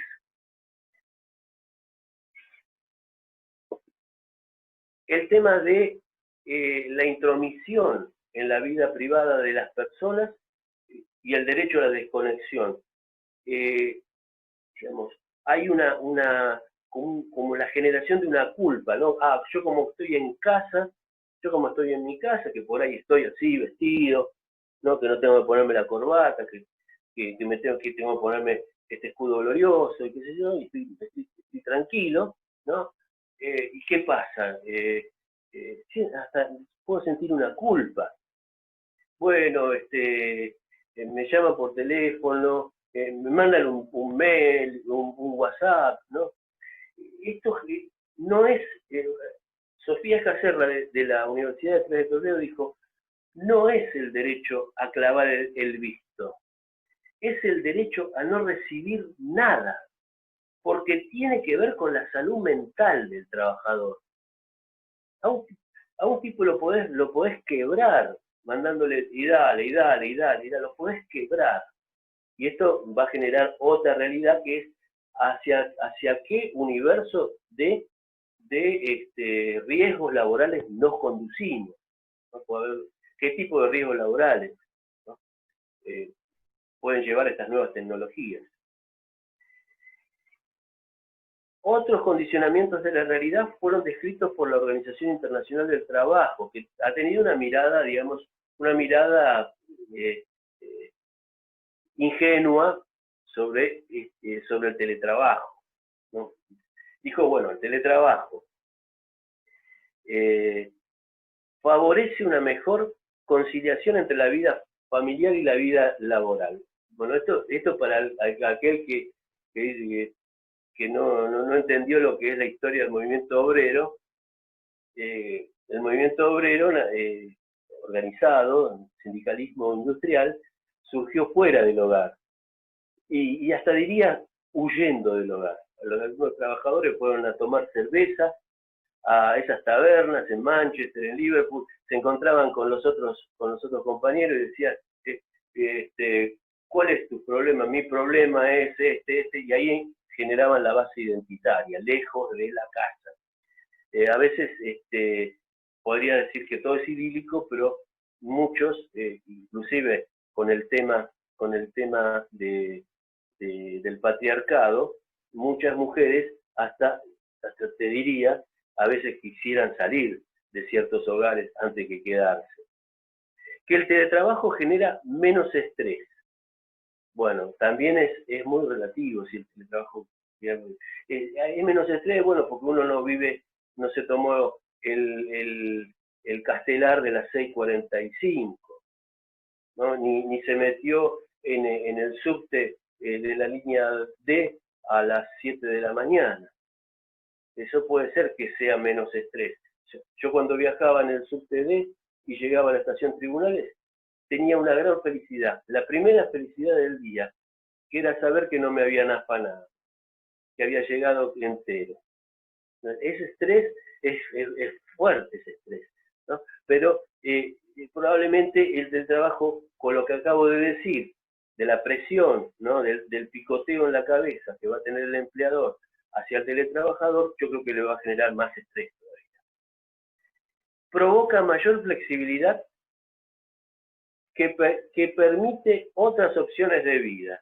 B: El tema de la intromisión en la vida privada de las personas y el derecho a la desconexión. Digamos, hay como la generación de una culpa, ¿no? Yo como estoy en mi casa, que por ahí estoy así vestido, ¿no? Que no tengo que ponerme la corbata, que tengo que ponerme este escudo glorioso, y qué sé yo, y estoy tranquilo, ¿no? ¿Y qué pasa? Hasta puedo sentir una culpa. Bueno, me llaman por teléfono, me mandan un mail, un WhatsApp, ¿no? Esto no es... Sofía Caserra de la Universidad de 3 de Febrero dijo, no es el derecho a clavar el visto, es el derecho a no recibir nada, porque tiene que ver con la salud mental del trabajador. A un tipo lo podés quebrar, mandándole y dale, lo podés quebrar. Y esto va a generar otra realidad que es hacia qué universo de riesgos laborales nos conducimos, ¿no? ¿Qué tipo de riesgos laborales, ¿no? Pueden llevar estas nuevas tecnologías? Otros condicionamientos de la realidad fueron descritos por la Organización Internacional del Trabajo, que ha tenido una mirada, digamos, ingenua sobre el teletrabajo, ¿no? Dijo, bueno, el teletrabajo favorece una mejor conciliación entre la vida familiar y la vida laboral. Bueno, esto para aquel que dice que no entendió lo que es la historia del movimiento obrero. El movimiento obrero organizado, sindicalismo industrial, surgió fuera del hogar y hasta diría huyendo del hogar. Algunos trabajadores fueron a tomar cerveza a esas tabernas en Manchester, en Liverpool, se encontraban con los otros compañeros y decían, ¿cuál es tu problema? Mi problema es y ahí generaban la base identitaria, lejos de la casa. A veces podría decir que todo es idílico, pero muchos, inclusive con el tema del patriarcado, muchas mujeres hasta te diría, a veces quisieran salir de ciertos hogares antes que quedarse. Que el teletrabajo genera menos estrés. Bueno, también es muy relativo si el teletrabajo hay menos estrés, bueno, porque uno no se tomó el castelar de las 6:45, ¿no? Ni se metió en el subte de la línea D a las 7 de la mañana. Eso puede ser que sea menos estrés. Yo cuando viajaba en el subte D y llegaba a la estación Tribunales, tenía una gran felicidad. La primera felicidad del día, que era saber que no me habían afanado, que había llegado entero. Ese estrés es fuerte, ese estrés, ¿no? Pero probablemente el del trabajo, con lo que acabo de decir, de la presión, ¿no? del picoteo en la cabeza que va a tener el empleador hacia el teletrabajador, yo creo que le va a generar más estrés todavía. Provoca mayor flexibilidad que permite otras opciones de vida.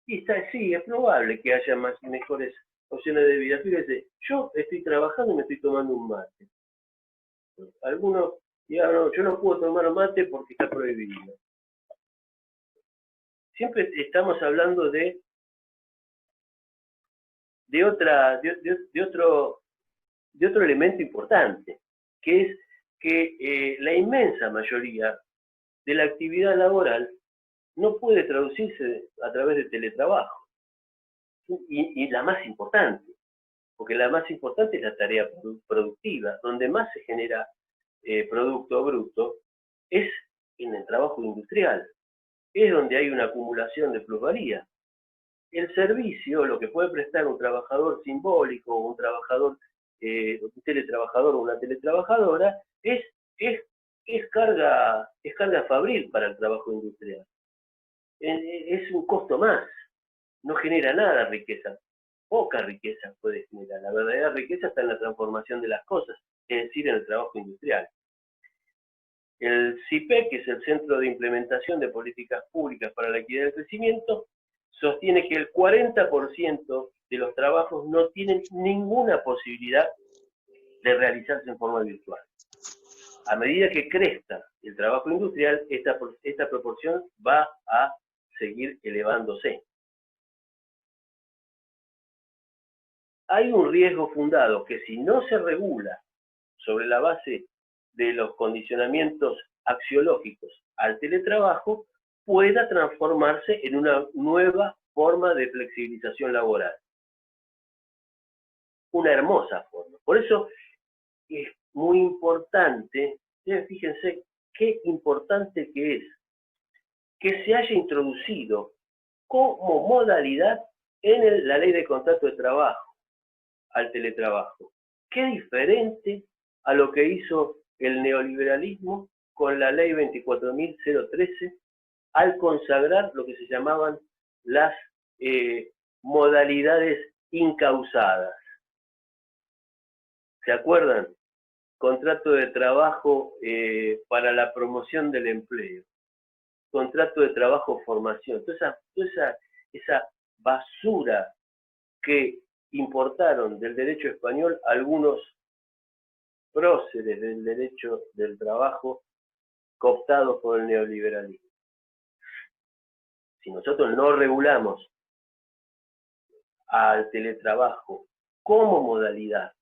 B: Y sí, es probable que haya mejores opciones de vida. Fíjese, yo estoy trabajando y me estoy tomando un mate. Algunos dirán, no, yo no puedo tomar mate porque está prohibido. Siempre estamos hablando de otro elemento importante, que es que la inmensa mayoría de la actividad laboral no puede traducirse a través de teletrabajo. Y la más importante, porque la más importante es la tarea productiva, donde más se genera producto bruto, es en el trabajo industrial. Es donde hay una acumulación de plusvalía. El servicio, lo que puede prestar un trabajador simbólico, un trabajador, un teletrabajador o una teletrabajadora, es carga fabril para el trabajo industrial. Es un costo más, no genera nada riqueza, poca riqueza puede generar. La verdadera riqueza está en la transformación de las cosas, es decir, en el trabajo industrial. El CIPEC, que es el Centro de Implementación de Políticas Públicas para la Equidad y el Crecimiento, sostiene que el 40% de los trabajos no tienen ninguna posibilidad de realizarse en forma virtual. A medida que crezca el trabajo industrial, esta proporción va a seguir elevándose. Hay un riesgo fundado que si no se regula sobre la base de los condicionamientos axiológicos al teletrabajo, pueda transformarse en una nueva forma de flexibilización laboral. Una hermosa forma. Por eso es muy importante, fíjense qué importante que es que se haya introducido como modalidad en la ley de contrato de trabajo al teletrabajo. Qué diferente a lo que hizo el neoliberalismo con la ley 24.013 al consagrar lo que se llamaban las modalidades incausadas. ¿Se acuerdan? Contrato de trabajo para la promoción del empleo, contrato de trabajo formación, toda esa basura que importaron del derecho español algunos próceres del derecho del trabajo cooptados por el neoliberalismo. Si nosotros no regulamos al teletrabajo como modalidad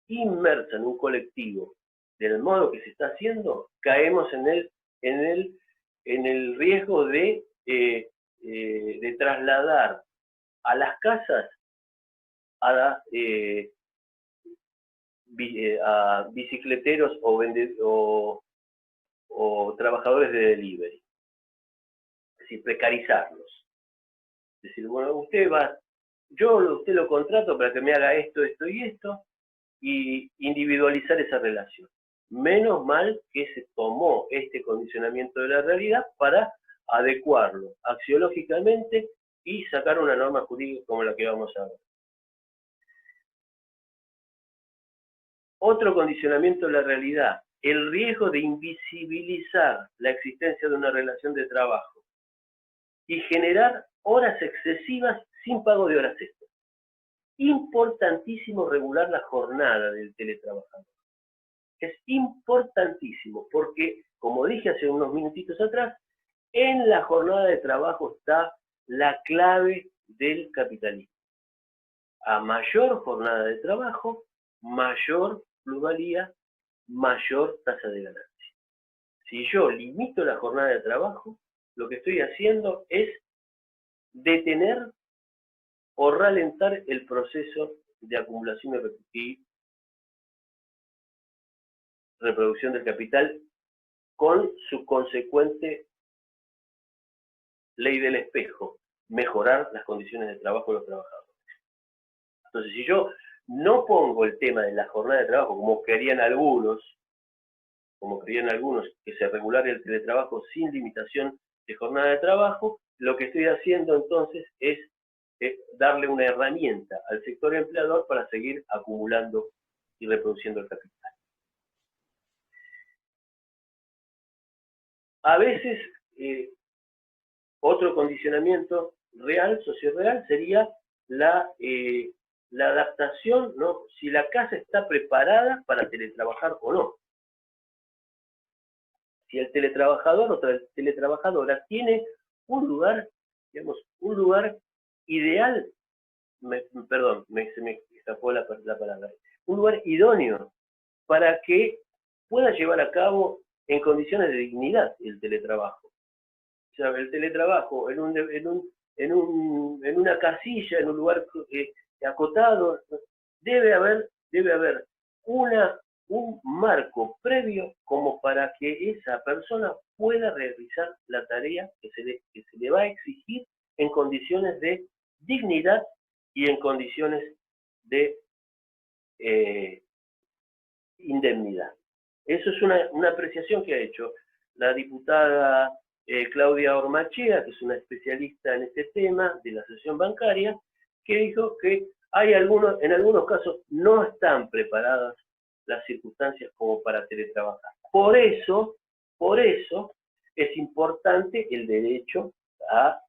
B: inmersa en un colectivo del modo que se está haciendo, caemos en el riesgo de trasladar a las casas a bicicleteros o trabajadores de delivery. Es decir, precarizarlos. Es decir, bueno, usted lo contrato para que me haga esto, esto y esto, y individualizar esa relación. Menos mal que se tomó este condicionamiento de la realidad para adecuarlo axiológicamente y sacar una norma jurídica como la que vamos a ver. Otro condicionamiento de la realidad, el riesgo de invisibilizar la existencia de una relación de trabajo y generar horas excesivas sin pago de horas extras. Importantísimo regular la jornada del teletrabajador. Es importantísimo porque, como dije hace unos minutitos atrás, en la jornada de trabajo está la clave del capitalismo. A mayor jornada de trabajo, mayor plusvalía, mayor tasa de ganancia. Si yo limito la jornada de trabajo, lo que estoy haciendo es detener o ralentar el proceso de acumulación y reproducción del capital con su consecuente ley del espejo, mejorar las condiciones de trabajo de los trabajadores. Entonces, si yo no pongo el tema de la jornada de trabajo como querían algunos, que se regulara el teletrabajo sin limitación de jornada de trabajo, lo que estoy haciendo entonces es darle una herramienta al sector empleador para seguir acumulando y reproduciendo el capital. A veces otro condicionamiento real, socio-real, sería la adaptación, ¿no? Si la casa está preparada para teletrabajar o no. Si el teletrabajador o la teletrabajadora tiene un lugar, digamos, un lugar ideal, se me escapó la palabra, un lugar idóneo para que pueda llevar a cabo en condiciones de dignidad el teletrabajo. O sea, el teletrabajo en una casilla, en un lugar acotado, debe haber un marco previo como para que esa persona pueda realizar la tarea que se le va a exigir en condiciones de dignidad y en condiciones de indemnidad. Eso es una apreciación que ha hecho la diputada Claudia Ormachea, que es una especialista en este tema de la asociación bancaria, que dijo que en algunos casos no están preparadas las circunstancias como para teletrabajar. Por eso es importante el derecho a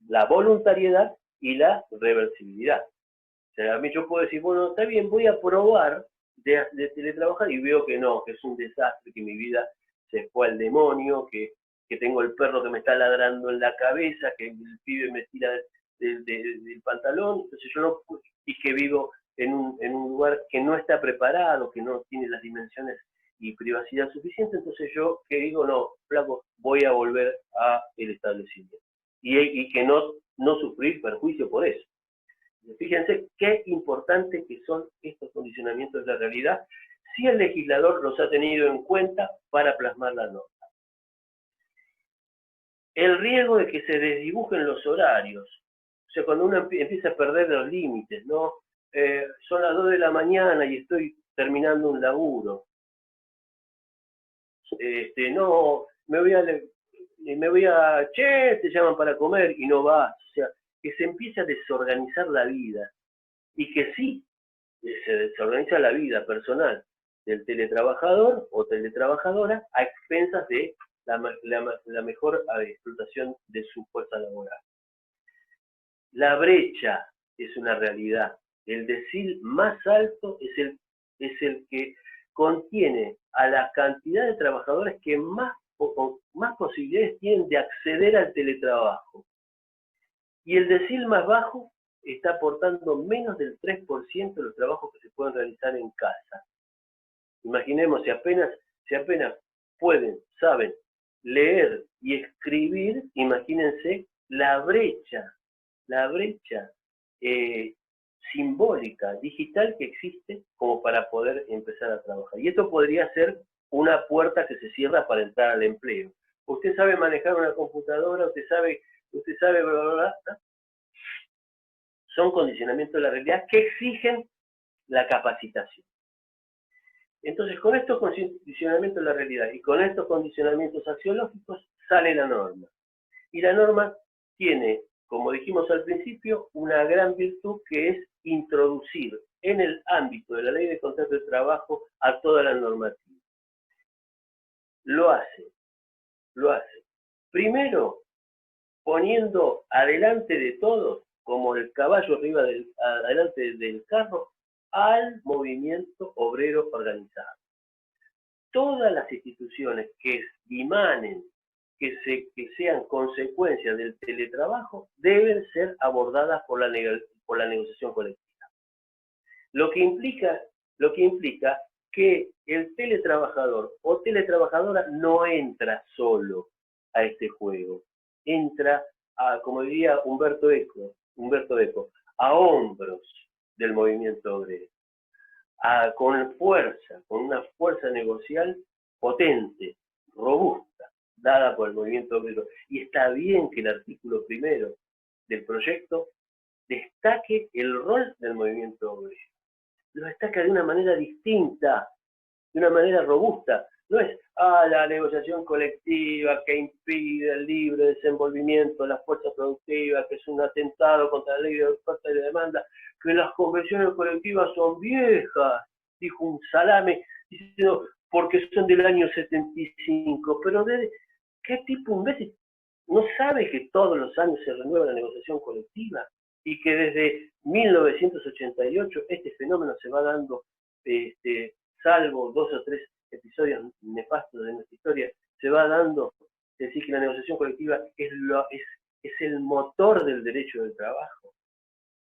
B: la voluntariedad y la reversibilidad. O sea, a mí yo puedo decir, bueno, está bien, voy a probar de teletrabajar y veo que no, que es un desastre, que mi vida se fue al demonio, que tengo el perro que me está ladrando en la cabeza, que el pibe me tira del pantalón, entonces yo no, y que vivo en un lugar que no está preparado, que no tiene las dimensiones y privacidad suficiente, entonces yo que digo, no, flaco, voy a volver a el establecimiento. Y que no sufrir perjuicio por eso. Fíjense qué importante que son estos condicionamientos de la realidad, si el legislador los ha tenido en cuenta para plasmar la norma. El riesgo de que se desdibujen los horarios, o sea, cuando uno empieza a perder los límites, ¿no? Son las 2 de la mañana y estoy terminando un laburo. No, me voy a, te llaman para comer y no vas. O sea, que se empiece a desorganizar la vida y que sí, se desorganiza la vida personal del teletrabajador o teletrabajadora a expensas de la mejor explotación de su fuerza laboral. La brecha es una realidad. El decil más alto es el que contiene a la cantidad de trabajadores que más posibilidades tienen de acceder al teletrabajo. Y el decil más bajo está aportando menos del 3% de los trabajos que se pueden realizar en casa. Imaginemos, si apenas saben leer y escribir, imagínense la brecha simbólica, digital que existe como para poder empezar a trabajar. Y esto podría ser una puerta que se cierra para entrar al empleo. Usted sabe manejar una computadora, usted sabe, bla, bla, bla, ¿no? Son condicionamientos de la realidad que exigen la capacitación. Entonces, con estos condicionamientos de la realidad y con estos condicionamientos axiológicos sale la norma. Y la norma tiene, como dijimos al principio, una gran virtud que es introducir en el ámbito de la ley de contrato de trabajo a toda la normativa. Lo hace. Primero, poniendo adelante de todos, como el caballo adelante del carro, al movimiento obrero organizado. Todas las instituciones que dimanen, que sean consecuencias del teletrabajo, deben ser abordadas por la negociación colectiva. Lo que implica que el teletrabajador o teletrabajadora no entra solo a este juego, entra como diría Humberto Eco, a hombros del movimiento obrero, con una fuerza negocial potente, robusta, dada por el movimiento obrero. Y está bien que el artículo primero del proyecto destaque el rol del movimiento obrero. Lo destaca de una manera distinta, de una manera robusta. No es la negociación colectiva que impide el libre desenvolvimiento de las fuerzas productivas, que es un atentado contra la ley de oferta y de demanda, que las convenciones colectivas son viejas, dijo un salame, diciendo, porque son del año 75, pero ¿Qué tipo de imbécil? ¿No sabe que todos los años se renueva la negociación colectiva? Y que desde 1988 este fenómeno se va dando, salvo 2 o 3 episodios nefastos de nuestra historia, se va dando, es decir, que la negociación colectiva es el motor del derecho del trabajo.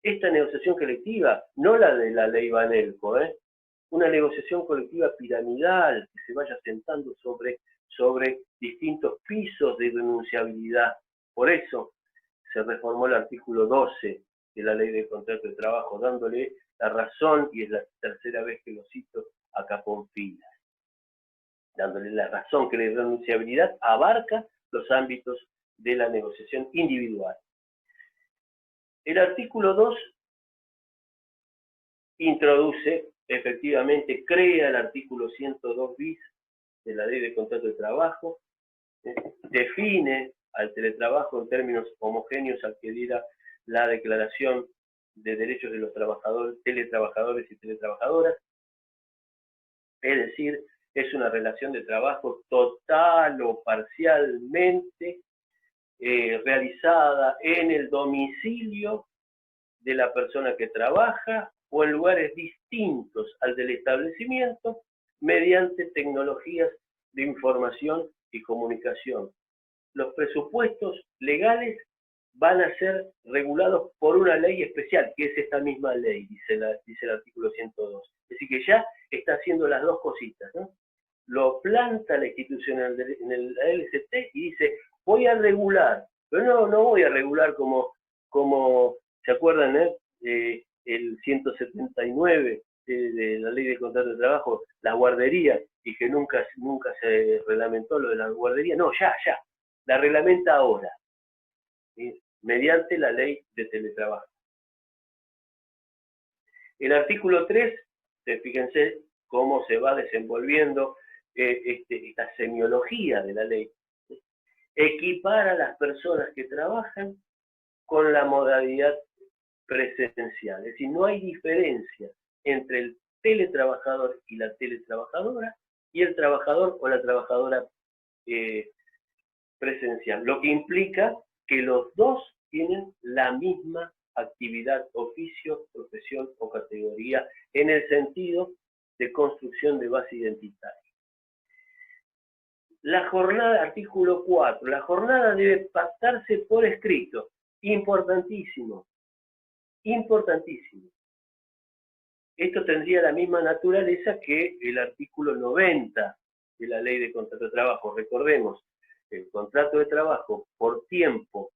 B: Esta negociación colectiva, no la de la ley Banelco, una negociación colectiva piramidal que se vaya sentando sobre distintos pisos de denunciabilidad. Por eso se reformó el artículo 12 de la ley de contrato de trabajo, dándole la razón, y es la tercera vez que lo cito a Caponfilas, dándole la razón que la denunciabilidad abarca los ámbitos de la negociación individual. El artículo 2 introduce, efectivamente, crea el artículo 102 bis de la ley de contrato de trabajo, define al teletrabajo en términos homogéneos al que diera la Declaración de Derechos de los Trabajadores, Teletrabajadores y Teletrabajadoras, es decir, es una relación de trabajo total o parcialmente realizada en el domicilio de la persona que trabaja o en lugares distintos al del establecimiento mediante tecnologías de información y comunicación. Los presupuestos legales van a ser regulados por una ley especial, que es esta misma ley, dice el artículo 102. Es decir, que ya está haciendo las dos cositas, ¿no? Lo planta la institución en el LCT y dice, voy a regular, pero no voy a regular como ¿se acuerdan, el 179 de la ley de contrato de trabajo, las guarderías, y que nunca se reglamentó lo de las guarderías? No, ya, la reglamenta ahora, ¿sí? Mediante la ley de teletrabajo. El artículo 3, fíjense cómo se va desenvolviendo esta semiología de la ley, ¿sí? Equipara a las personas que trabajan con la modalidad presencial. Es decir, no hay diferencia entre el teletrabajador y la teletrabajadora y el trabajador o la trabajadora presencial, lo que implica que los dos tienen la misma actividad, oficio, profesión o categoría en el sentido de construcción de base identitaria. La jornada, artículo 4, la jornada debe pactarse por escrito. Importantísimo, importantísimo. Esto tendría la misma naturaleza que el artículo 90 de la ley de contrato de trabajo. Recordemos, el contrato de trabajo por tiempo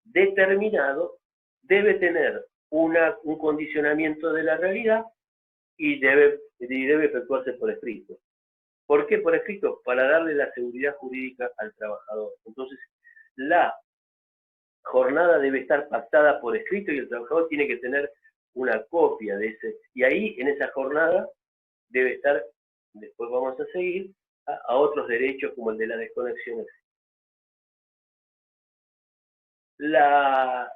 B: determinado debe tener un condicionamiento de la realidad y debe efectuarse por escrito. ¿Por qué por escrito? Para darle la seguridad jurídica al trabajador. Entonces, la jornada debe estar pactada por escrito y el trabajador tiene que tener una copia de ese. Y ahí, en esa jornada, debe estar, después vamos a seguir, a otros derechos como el de la desconexión. Las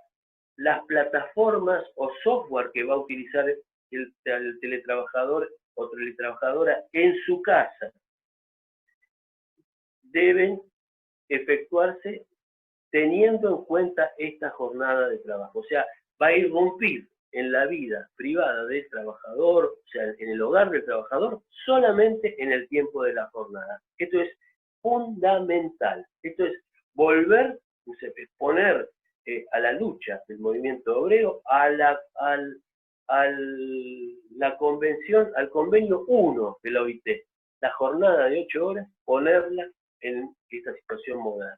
B: plataformas o software que va a utilizar el teletrabajador o teletrabajadora en su casa deben efectuarse teniendo en cuenta esta jornada de trabajo. O sea, va a irrumpir en la vida privada del trabajador, o sea, en el hogar del trabajador, solamente en el tiempo de la jornada. Esto es fundamental. Esto es volver, poner a la lucha del movimiento obrero al convenio 1 de la OIT. La jornada de 8 horas, ponerla en esta situación moderna.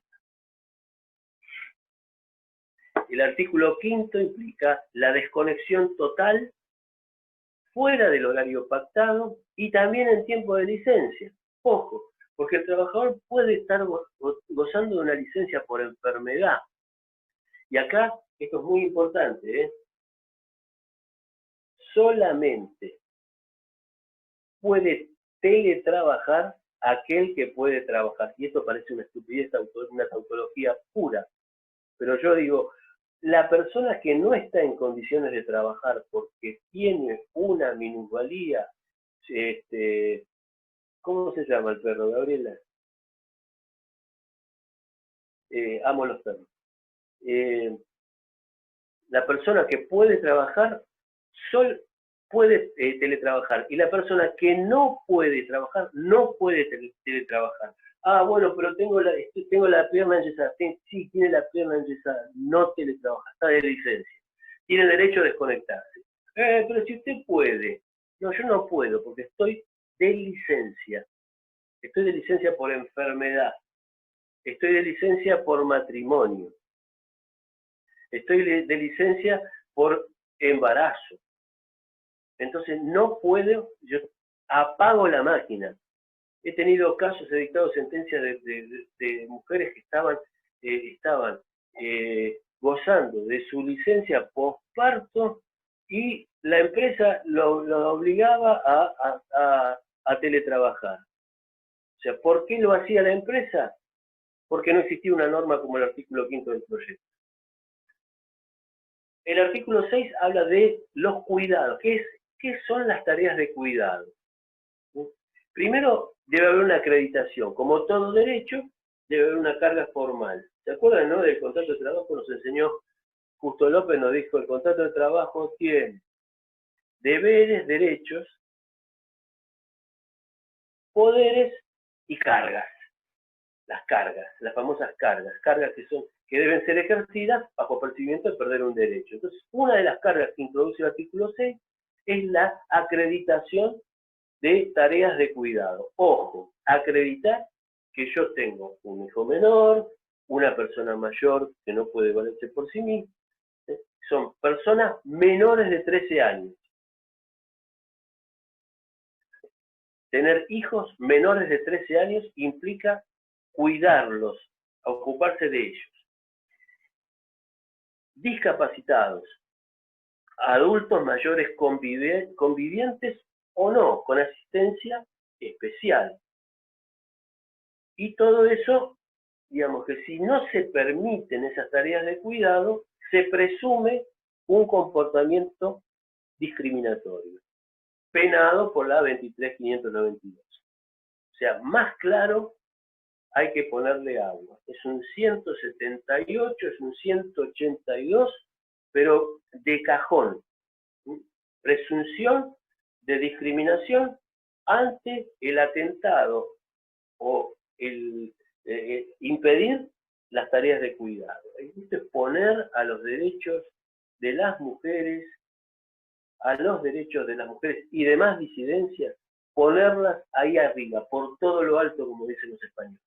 B: El artículo 5 implica la desconexión total fuera del horario pactado y también en tiempo de licencia. Ojo, porque el trabajador puede estar gozando de una licencia por enfermedad. Y acá, esto es muy importante, solamente puede teletrabajar aquel que puede trabajar. Y esto parece una estupidez, una tautología pura. Pero yo digo, la persona que no está en condiciones de trabajar porque tiene una minusvalía, ¿cómo se llama el perro, Gabriela? amo los perros. La persona que puede trabajar puede teletrabajar, y la persona que no puede trabajar no puede teletrabajar. Ah, bueno, pero tengo la pierna enyesada. Sí, tiene la pierna enyesada, no teletrabaja, está de licencia. Tiene derecho a desconectarse. Pero si usted puede. No, yo no puedo, porque estoy de licencia. Estoy de licencia por enfermedad. Estoy de licencia por matrimonio. Estoy de licencia por embarazo. Entonces no puedo, yo apago la máquina. He tenido casos, he dictado sentencias de mujeres que estaban gozando de su licencia posparto y la empresa lo obligaba a teletrabajar. O sea, ¿por qué lo hacía la empresa? Porque no existía una norma como el artículo 5 del proyecto. El artículo 6 habla de los cuidados. ¿Qué son las tareas de cuidado? Primero, debe haber una acreditación. Como todo derecho, debe haber una carga formal. ¿Se acuerdan, no? Del contrato de trabajo nos enseñó Justo López, nos dijo, el contrato de trabajo tiene deberes, derechos, poderes y cargas. Las cargas, las famosas cargas que deben ser ejercidas bajo percibimiento de perder un derecho. Entonces, una de las cargas que introduce el artículo 6 es la acreditación de tareas de cuidado. Ojo, acreditar que yo tengo un hijo menor, una persona mayor que no puede valerse por sí misma. Son personas menores de 13 años. Tener hijos menores de 13 años implica cuidarlos, ocuparse de ellos. Discapacitados, adultos mayores convivientes o no, con asistencia especial. Y todo eso, digamos que si no se permiten esas tareas de cuidado, se presume un comportamiento discriminatorio, penado por la 23.592. O sea, más claro, hay que ponerle agua. Es un 178, es un 182, pero de cajón. Presunción de discriminación ante el atentado o el impedir las tareas de cuidado. Esto es poner a los derechos de las mujeres, y demás disidencias, ponerlas ahí arriba, por todo lo alto, como dicen los españoles.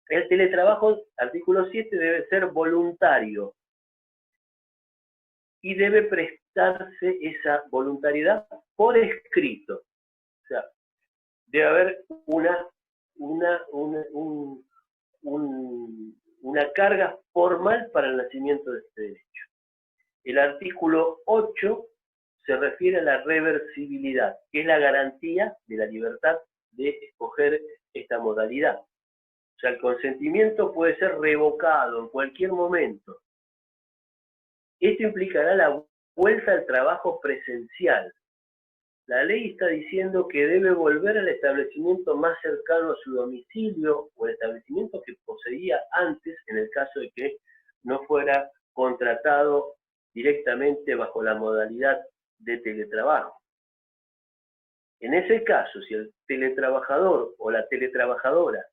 B: El teletrabajo, artículo 7, debe ser voluntario y debe prestarse esa voluntariedad por escrito. O sea, debe haber una carga formal para el nacimiento de este derecho. El artículo 8 se refiere a la reversibilidad, que es la garantía de la libertad de escoger esta modalidad. O sea, el consentimiento puede ser revocado en cualquier momento. Esto implicará la vuelta al trabajo presencial. La ley está diciendo que debe volver al establecimiento más cercano a su domicilio o el establecimiento que poseía antes, en el caso de que no fuera contratado directamente bajo la modalidad de teletrabajo. En ese caso, si el teletrabajador o la teletrabajadora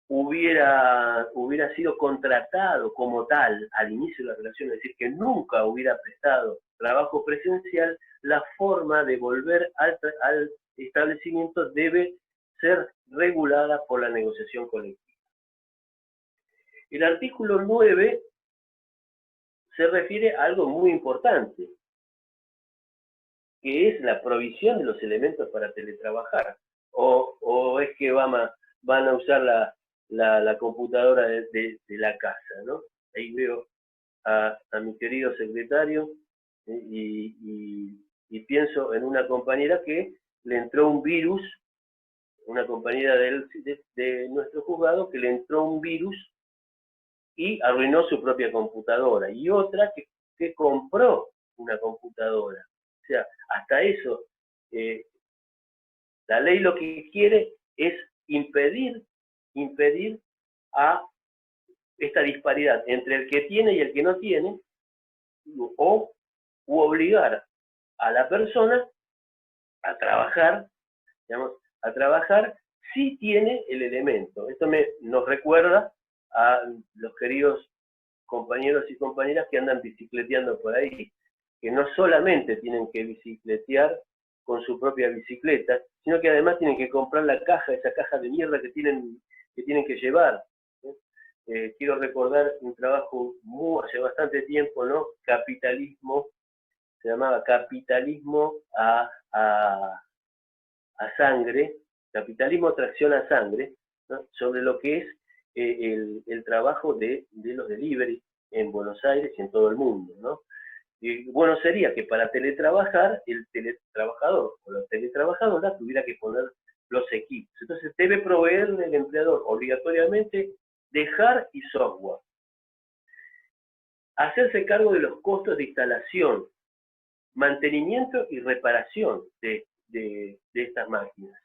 B: hubiera sido contratado como tal al inicio de la relación, es decir, que nunca hubiera prestado trabajo presencial, la forma de volver al establecimiento debe ser regulada por la negociación colectiva. El artículo 9 se refiere a algo muy importante, que es la provisión de los elementos para teletrabajar. O es que van a usar la computadora de la casa, ¿no? Ahí veo a mi querido secretario y pienso en una compañera que le entró un virus, una compañera de nuestro juzgado que le entró un virus y arruinó su propia computadora, y otra que compró una computadora. O sea, hasta eso, la ley lo que quiere es impedir a esta disparidad entre el que tiene y el que no tiene, u obligar a la persona a trabajar, digamos, a trabajar si tiene el elemento. Esto nos recuerda a los queridos compañeros y compañeras que andan bicicleteando por ahí, que no solamente tienen que bicicletear con su propia bicicleta, sino que además tienen que comprar la caja, esa caja de mierda que tienen que llevar. Quiero recordar un trabajo hace bastante tiempo, ¿no? Capitalismo, se llamaba Capitalismo a sangre, Capitalismo tracción a sangre, ¿no? Sobre lo que es el trabajo de los delivery en Buenos Aires y en todo el mundo, ¿no? Y bueno sería que para teletrabajar, el teletrabajador o la teletrabajadora tuviera que poner los equipos. Entonces debe proveerle el empleador obligatoriamente de hard y software. Hacerse cargo de los costos de instalación, mantenimiento y reparación de estas máquinas.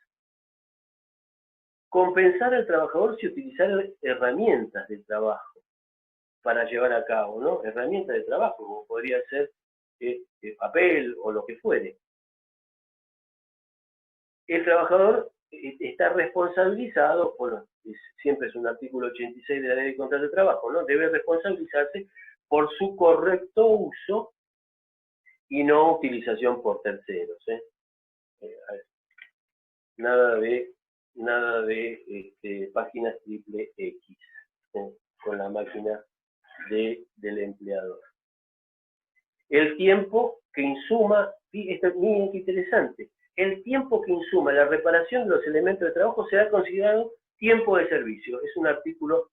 B: Compensar al trabajador si utilizar herramientas de trabajo para llevar a cabo, ¿no? Herramientas de trabajo, como podría ser papel o lo que fuere. El trabajador está responsabilizado, bueno, siempre es un artículo 86 de la Ley de Contrato de Trabajo, ¿no? Debe responsabilizarse por su correcto uso y no utilización por terceros. Nada de páginas triple X con la máquina del empleador. El tiempo que insuma, esto es muy interesante, el tiempo que insuma la reparación de los elementos de trabajo será considerado tiempo de servicio. Es un artículo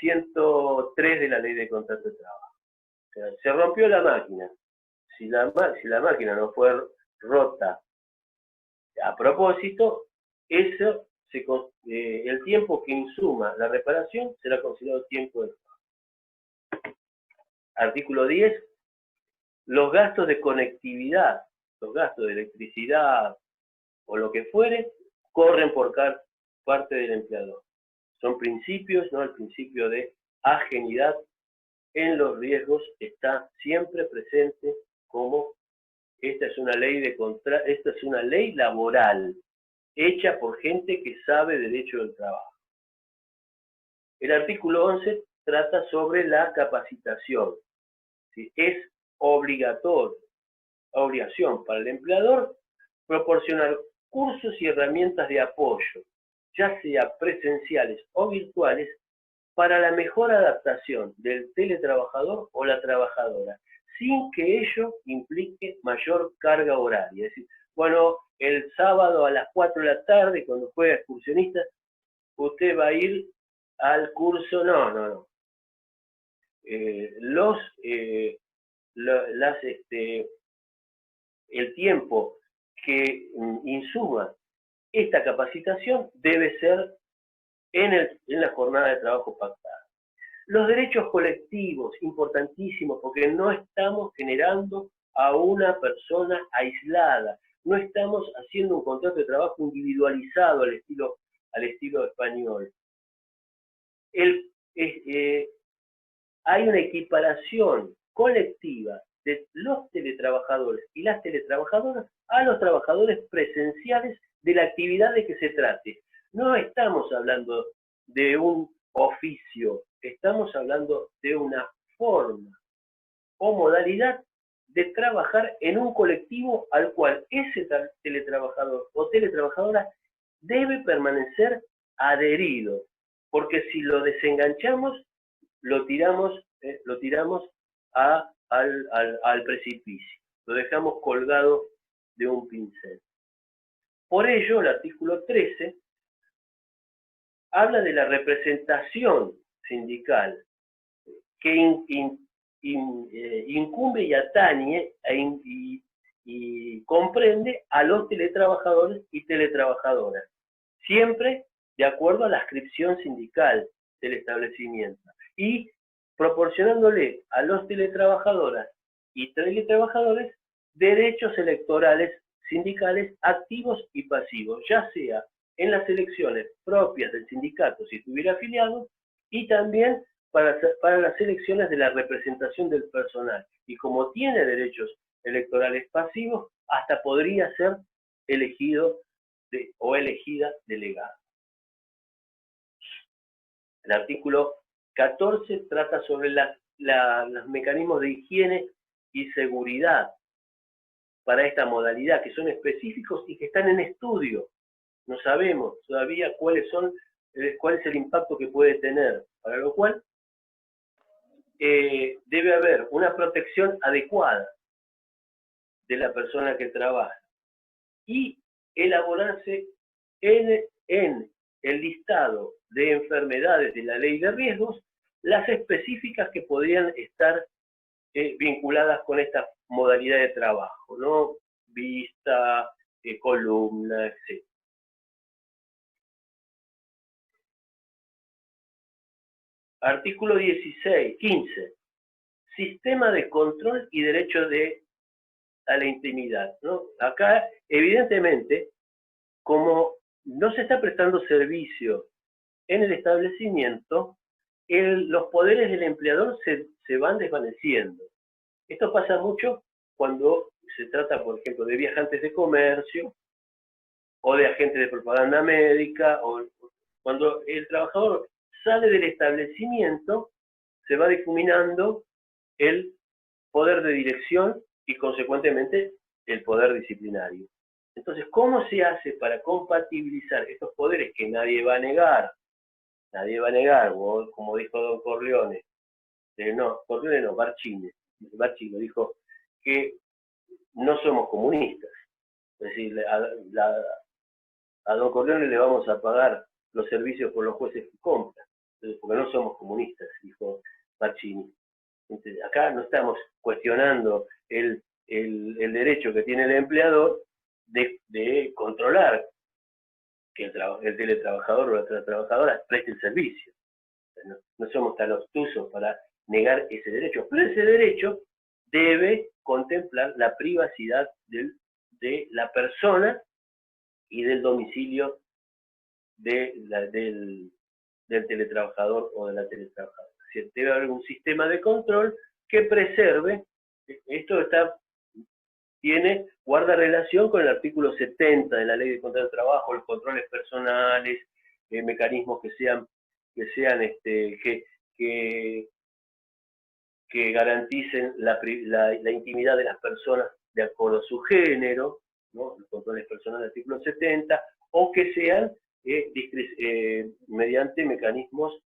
B: 103 de la Ley de Contrato de Trabajo. O sea, se rompió la máquina. Si la máquina no fue rota a propósito, el tiempo que insuma la reparación será considerado tiempo de trabajo. Artículo 10. Los gastos de conectividad, los gastos de electricidad o lo que fuere, corren por parte del empleador. Son principios, ¿no? El principio de ajenidad en los riesgos está siempre presente como esta es una ley laboral hecha por gente que sabe derecho del trabajo. El artículo 11 trata sobre la capacitación. ¿Sí? Es obligación para el empleador proporcionar cursos y herramientas de apoyo, ya sea presenciales o virtuales, para la mejor adaptación del teletrabajador o la trabajadora, sin que ello implique mayor carga horaria. Es decir, bueno, el sábado a las 4 de la tarde, cuando juega excursionista, usted va a ir al curso, no. El tiempo que insuma esta capacitación debe ser en la jornada de trabajo pactada. Los derechos colectivos, importantísimos, porque no estamos generando a una persona aislada, no estamos haciendo un contrato de trabajo individualizado al estilo español. Hay una equiparación colectiva de los teletrabajadores y las teletrabajadoras a los trabajadores presenciales de la actividad de que se trate. No estamos hablando de un oficio, estamos hablando de una forma o modalidad de trabajar en un colectivo al cual ese teletrabajador o teletrabajadora debe permanecer adherido, porque si lo desenganchamos, lo tiramos al precipicio, lo dejamos colgado de un pincel. Por ello, el artículo 13 habla de la representación sindical que incumbe y atañe y comprende a los teletrabajadores y teletrabajadoras, siempre de acuerdo a la adscripción sindical del establecimiento, y proporcionándole a los teletrabajadoras y teletrabajadores derechos electorales sindicales activos y pasivos, ya sea en las elecciones propias del sindicato si estuviera afiliado, y también para las elecciones de la representación del personal. Y como tiene derechos electorales pasivos, hasta podría ser elegido o elegida delegada. El artículo 14 trata sobre los mecanismos de higiene y seguridad para esta modalidad, que son específicos y que están en estudio. No sabemos todavía cuál es el impacto que puede tener, para lo cual debe haber una protección adecuada de la persona que trabaja y elaborarse en el listado de enfermedades de la ley de riesgos las específicas que podrían estar vinculadas con esta modalidad de trabajo, ¿no? Vista, columna, etc. Artículo 15. Sistema de control y derecho a la intimidad, ¿no? Acá, evidentemente, como no se está prestando servicio en el establecimiento, los poderes del empleador se van desvaneciendo. Esto pasa mucho cuando se trata, por ejemplo, de viajantes de comercio o de agentes de propaganda médica, o cuando el trabajador sale del establecimiento, se va difuminando el poder de dirección y, consecuentemente, el poder disciplinario. Entonces, ¿cómo se hace para compatibilizar estos poderes que nadie va a negar? Nadie va a negar, como dijo Don Corleone, Corleone no, Barcini dijo que no somos comunistas. Es decir, a Don Corleone le vamos a pagar los servicios por los jueces que compran, porque no somos comunistas, dijo Barcini. Entonces, acá no estamos cuestionando el derecho que tiene el empleador de controlar que el teletrabajador o la trabajadora preste el servicio. No somos tan obtusos para negar ese derecho, pero ese derecho debe contemplar la privacidad de la persona y del domicilio del teletrabajador o de la teletrabajadora. Debe haber un sistema de control que preserve. Esto guarda relación con el artículo 70 de la Ley de Control del Trabajo, los controles personales, mecanismos que garanticen la intimidad de las personas de acuerdo a su género, ¿no? Los controles personales del artículo 70, o que sean mediante mecanismos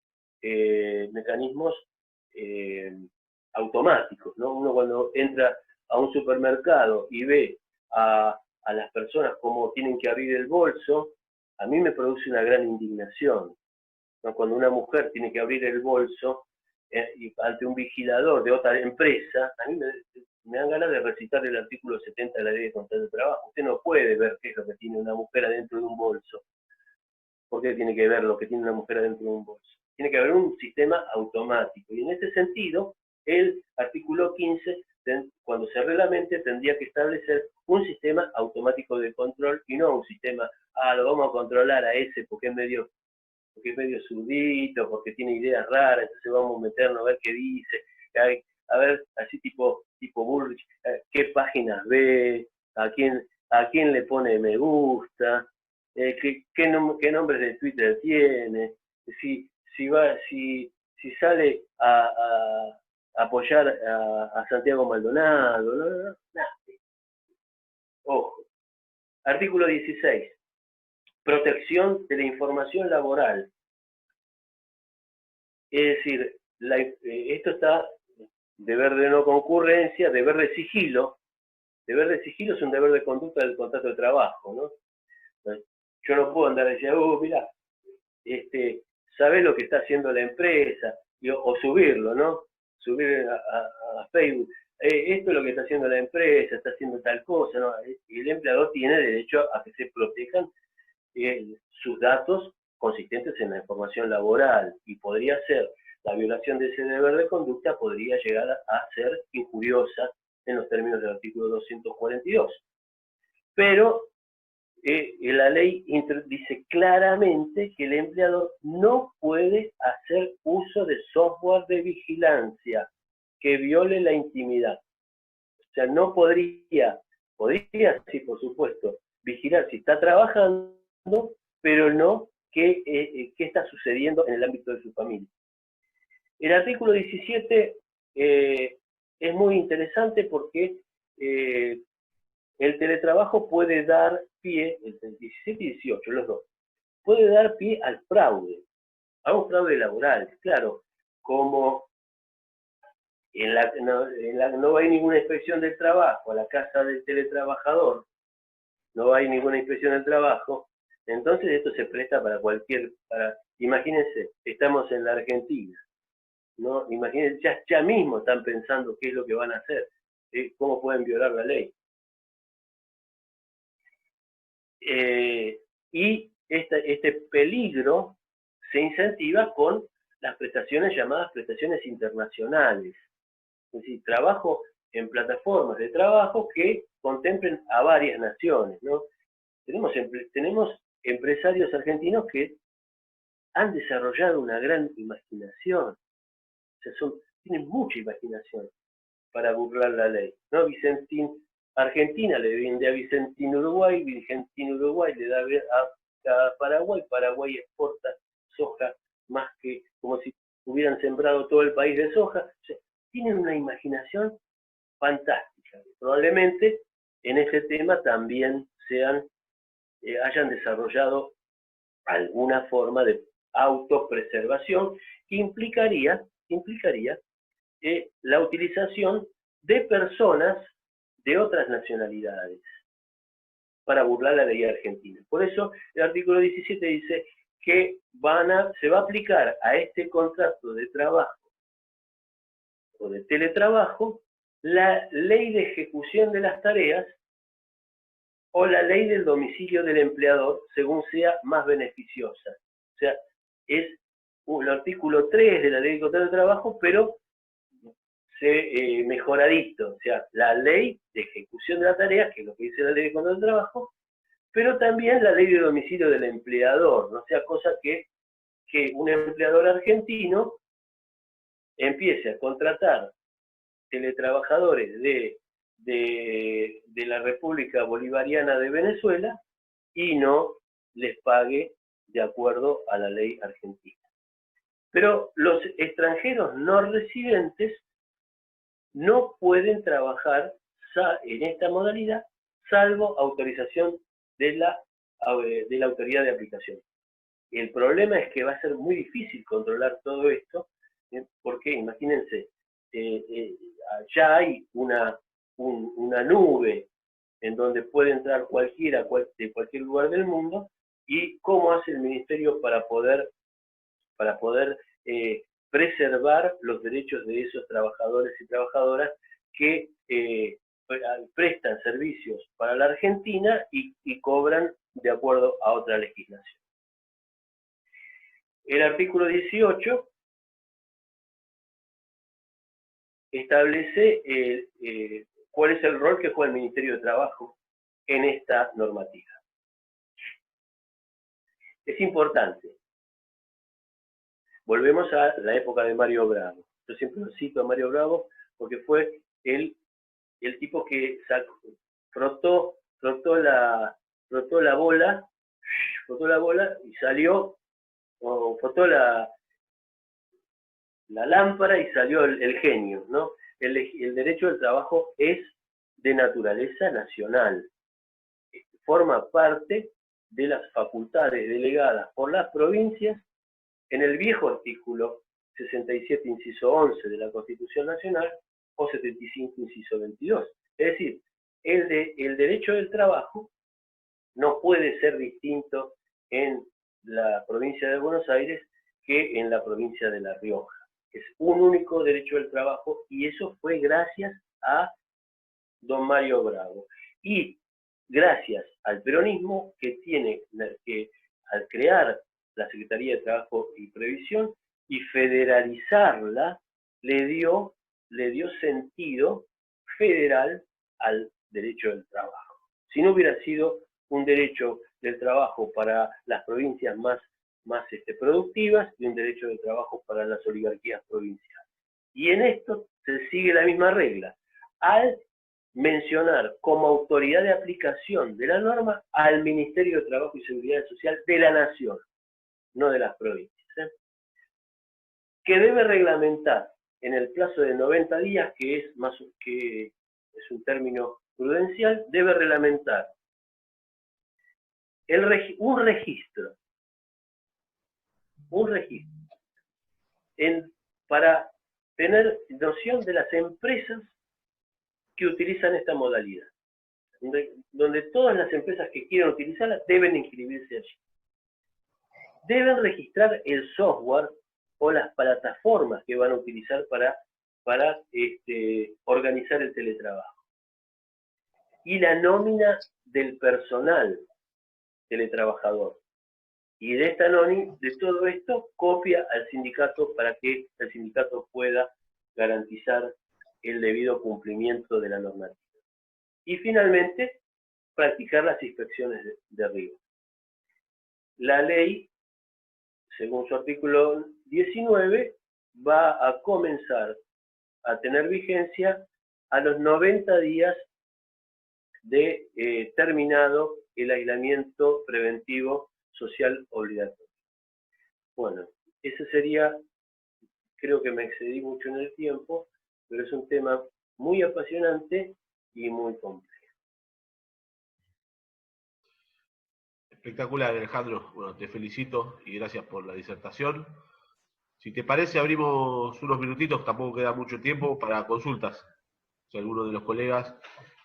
B: automáticos, ¿no? Uno cuando entra a un supermercado y ve a las personas cómo tienen que abrir el bolso, a mí me produce una gran indignación, ¿no? Cuando una mujer tiene que abrir el bolso y ante un vigilador de otra empresa, a mí me dan ganas de recitar el artículo 70 de la Ley de Control del Trabajo. Usted no puede ver qué es lo que tiene una mujer adentro de un bolso. ¿Por qué tiene que ver lo que tiene una mujer adentro de un bolso? Tiene que haber un sistema automático. Y en ese sentido, el artículo 15, cuando se reglamente, tendría que establecer un sistema automático de control y no un sistema, lo vamos a controlar a ese porque es medio zurdito, porque tiene ideas raras, entonces vamos a meternos a ver qué dice, a ver, así tipo Bullrich, qué páginas ve, a quién le pone me gusta, qué nombres de Twitter tiene, si sale a apoyar a Santiago Maldonado, no, nada. Ojo. Artículo 16. Protección de la información laboral. Es decir, esto está deber de no concurrencia, deber de sigilo. Deber de sigilo es un deber de conducta del contrato de trabajo, ¿no? Yo no puedo andar diciendo, mira, ¿sabés lo que está haciendo la empresa? O subirlo, ¿no? Subir a Facebook. Esto es lo que está haciendo la empresa, está haciendo tal cosa, ¿no? El empleador tiene derecho a que se protejan sus datos consistentes en la información laboral, y podría ser la violación de ese deber de conducta, podría llegar a ser injuriosa en los términos del artículo 242. Pero la ley dice claramente que el empleador no puede hacer uso de software de vigilancia que viole la intimidad. O sea, no podría sí, por supuesto, vigilar si está trabajando, pero no qué está sucediendo en el ámbito de su familia. El artículo 17 es muy interesante porque el teletrabajo puede dar pie, el 17 y 18, los dos, puede dar pie al fraude, a un fraude laboral. Claro, como no hay ninguna inspección del trabajo, a la casa del teletrabajador no hay ninguna inspección del trabajo, entonces esto se presta para imagínense, estamos en la Argentina, ¿no? Imagínense, ya mismo están pensando qué es lo que van a hacer, cómo pueden violar la ley. Y este peligro se incentiva con las prestaciones llamadas prestaciones internacionales, es decir, trabajo en plataformas de trabajo que contemplen a varias naciones, ¿no? Tenemos empresarios argentinos que han desarrollado una gran imaginación, o sea, tienen mucha imaginación para burlar la ley, ¿no? Argentina le vende a Vicentín Uruguay, Vicentín Uruguay le da a Paraguay, Paraguay exporta soja más que como si hubieran sembrado todo el país de soja. O sea, tienen una imaginación fantástica. Probablemente en ese tema también hayan desarrollado alguna forma de autopreservación que implicaría la utilización de personas de otras nacionalidades para burlar la ley argentina. Por eso el artículo 17 dice que se va a aplicar a este contrato de trabajo o de teletrabajo la ley de ejecución de las tareas o la ley del domicilio del empleador, según sea más beneficiosa. O sea, es el artículo 3 de la ley de contrato de trabajo, pero mejoradito. O sea, la ley de ejecución de las tareas, que es lo que dice la ley de contrato de trabajo, pero también la ley de domicilio del empleador. No sea cosa que un empleador argentino empiece a contratar teletrabajadores de la República Bolivariana de Venezuela y no les pague de acuerdo a la ley argentina. Pero los extranjeros no residentes no pueden trabajar en esta modalidad salvo autorización de la autoridad de aplicación. El problema es que va a ser muy difícil controlar todo esto, porque imagínense, ya hay una nube en donde puede entrar cualquiera de cualquier lugar del mundo, y cómo hace el ministerio para poder preservar los derechos de esos trabajadores y trabajadoras que prestan servicios para la Argentina y cobran de acuerdo a otra legislación. El artículo 18 establece cuál es el rol que juega el Ministerio de Trabajo en esta normativa. Es importante. Volvemos a la época de Mario Bravo. Yo siempre lo cito a Mario Bravo porque fue el tipo que frotó la bola y salió, o frotó la lámpara y salió el genio, ¿no? El derecho del trabajo es de naturaleza nacional. Forma parte de las facultades delegadas por las provincias en el viejo artículo 67, inciso 11 de la Constitución Nacional, o 75, inciso 22. Es decir, el derecho del trabajo no puede ser distinto en la provincia de Buenos Aires que en la provincia de La Rioja. Es un único derecho del trabajo, y eso fue gracias a don Mario Bravo. Y gracias al peronismo, que al crear la Secretaría de Trabajo y Previsión y federalizarla, le dio sentido federal al derecho del trabajo. Si no hubiera sido un derecho del trabajo para las provincias más productivas y un derecho del trabajo para las oligarquías provinciales. Y en esto se sigue la misma regla. Al mencionar como autoridad de aplicación de la norma al Ministerio de Trabajo y Seguridad Social de la Nación, no de las provincias, que debe reglamentar en el plazo de 90 días, que es un término prudencial, debe reglamentar un registro para tener noción de las empresas que utilizan esta modalidad, donde todas las empresas que quieran utilizarla deben inscribirse allí. Deben registrar el software o las plataformas que van a utilizar para organizar el teletrabajo. Y la nómina del personal teletrabajador. Y de esta nómina, de todo esto, copia al sindicato para que el sindicato pueda garantizar el debido cumplimiento de la normativa. Y finalmente, practicar las inspecciones de rigor. La ley, según su artículo 19, va a comenzar a tener vigencia a los 90 días de terminado el aislamiento preventivo social obligatorio. Bueno, ese sería, creo que me excedí mucho en el tiempo, pero es un tema muy apasionante y muy complejo.
A: Espectacular, Alejandro. Bueno, te felicito y gracias por la disertación. Si te parece, abrimos unos minutitos, tampoco queda mucho tiempo, para consultas. Si alguno de los colegas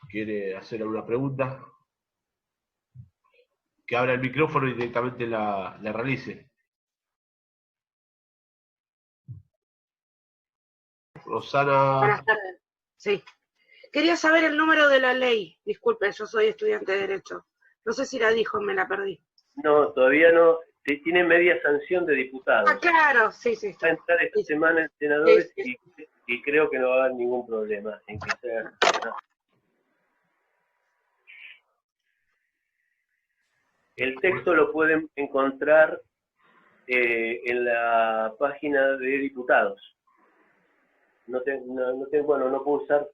A: quiere hacer alguna pregunta, que abra el micrófono y directamente la realice. Rosana.
C: Buenas tardes. Sí. Quería saber el número de la ley. Disculpe, yo soy estudiante de Derecho. No sé si la dijo, me la perdí.
B: No, todavía no. Tiene media sanción de diputados.
C: Ah, claro, sí.
B: Va a entrar esta semana en senadores y creo que no va a haber ningún problema en que sea. ¿No? El texto lo pueden encontrar en la página de diputados. No puedo usar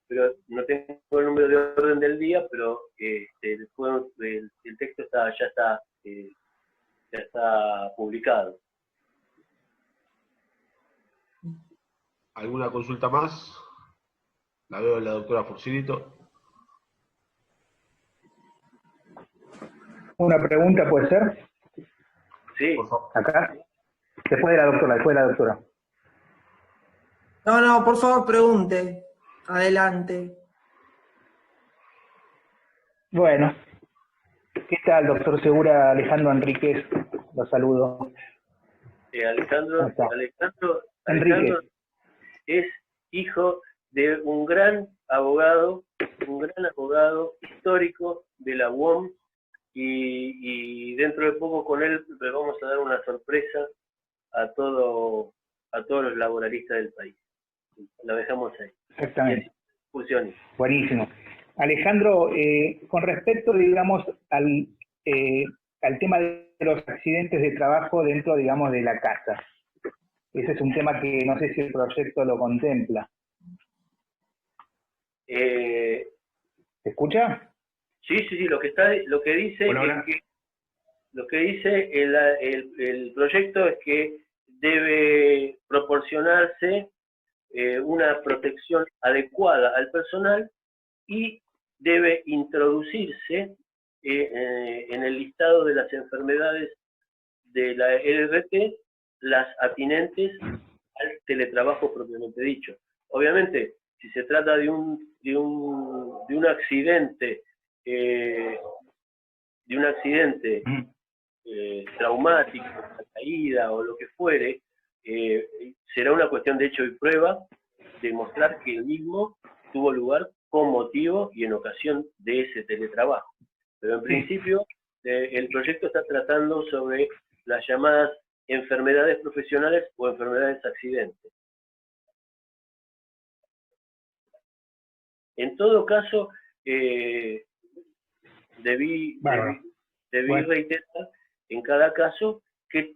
B: pero no tengo el número de orden del día, pero el texto ya está publicado.
A: ¿Alguna consulta más? La veo en la doctora Forcilito.
D: Una pregunta, ¿puede ser?
B: Sí.
D: Acá. Después de la doctora.
E: No, por favor, pregunte. Adelante.
D: Bueno. ¿Qué tal, doctor Segura? Alejandro Enríquez, lo saludo.
B: Alejandro es hijo de un gran abogado histórico de la UOM, y dentro de poco con él le vamos a dar una sorpresa a todos los laboralistas del país. Lo dejamos ahí.
D: Exactamente.
B: Buenísimo.
D: Alejandro, con respecto, digamos, al tema de los accidentes de trabajo dentro, digamos, de la casa. Ese es un tema que no sé si el proyecto lo contempla. ¿Se escucha?
B: Sí, lo que dice el proyecto es que debe proporcionarse una protección adecuada al personal y debe introducirse en el listado de las enfermedades de la LRT las atinentes al teletrabajo propiamente dicho. Obviamente, si se trata de un accidente traumático, una caída o lo que fuere, será una cuestión de hecho y prueba demostrar que el mismo tuvo lugar con motivo y en ocasión de ese teletrabajo. Pero en principio el proyecto está tratando sobre las llamadas enfermedades profesionales o enfermedades accidentes. En todo caso, de debí
D: Bueno.
B: reiterar en cada caso que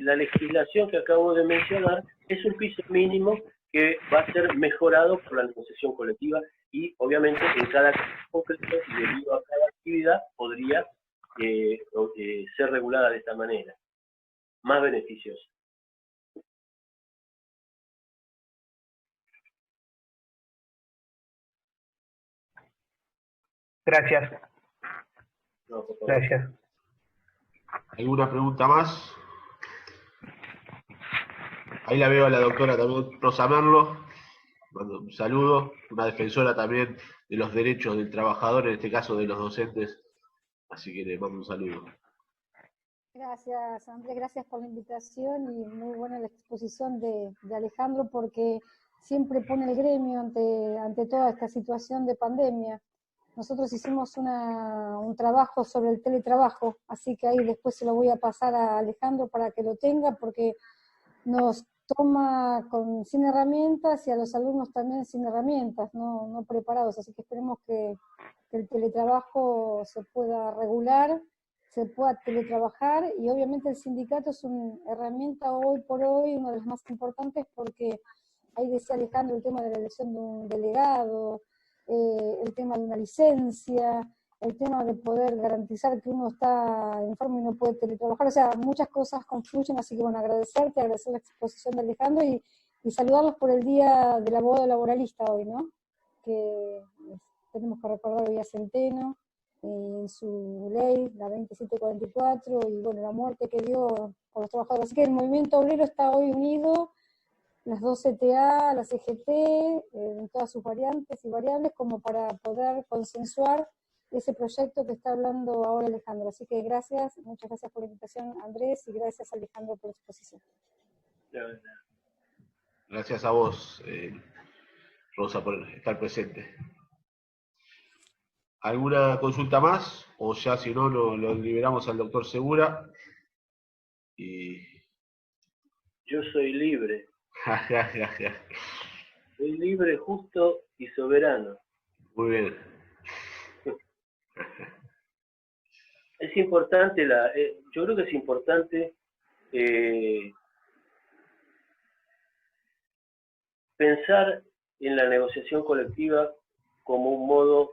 B: la legislación que acabo de mencionar es un piso mínimo que va a ser mejorado por la negociación colectiva y obviamente en cada caso concreto y debido a cada actividad podría ser regulada de esta manera, más beneficiosa.
D: Gracias.
B: No, por favor.
D: Gracias.
A: ¿Alguna pregunta más? Ahí la veo a la doctora también, Rosa Merlo. Mando un saludo, una defensora también de los derechos del trabajador, en este caso de los docentes. Así que le mando un saludo.
F: Gracias, Andrés, gracias por la invitación y muy buena la exposición de Alejandro porque siempre pone el gremio ante toda esta situación de pandemia. Nosotros hicimos un trabajo sobre el teletrabajo, así que ahí después se lo voy a pasar a Alejandro para que lo tenga porque nos toma sin herramientas y a los alumnos también sin herramientas, no preparados, así que esperemos que el teletrabajo se pueda regular, se pueda teletrabajar y obviamente el sindicato es una herramienta hoy por hoy, una de las más importantes porque ahí decía Alejandro el tema de la elección de un delegado, el tema de una licencia, el tema de poder garantizar que uno está enfermo y no puede teletrabajar, o sea, muchas cosas confluyen, así que bueno, agradecer la exposición de Alejandro y saludarlos por el Día del Abogado Laboralista hoy, ¿no? Que tenemos que recordar hoy a Centeno, en su ley, la 2744, y bueno, la muerte que dio por los trabajadores. Así que el movimiento obrero está hoy unido, las dos CTA, la CGT, en todas sus variantes y variables, como para poder consensuar ese proyecto que está hablando ahora Alejandro. Así que gracias, muchas gracias por la invitación, Andrés, y gracias, Alejandro, por la exposición.
A: Gracias a vos, Rosa, por estar presente. ¿Alguna consulta más? O ya si no, lo liberamos al doctor Segura. Y...
B: Yo soy libre. Soy libre, justo y soberano.
A: Muy bien.
B: Es importante, yo creo que es importante pensar en la negociación colectiva como un modo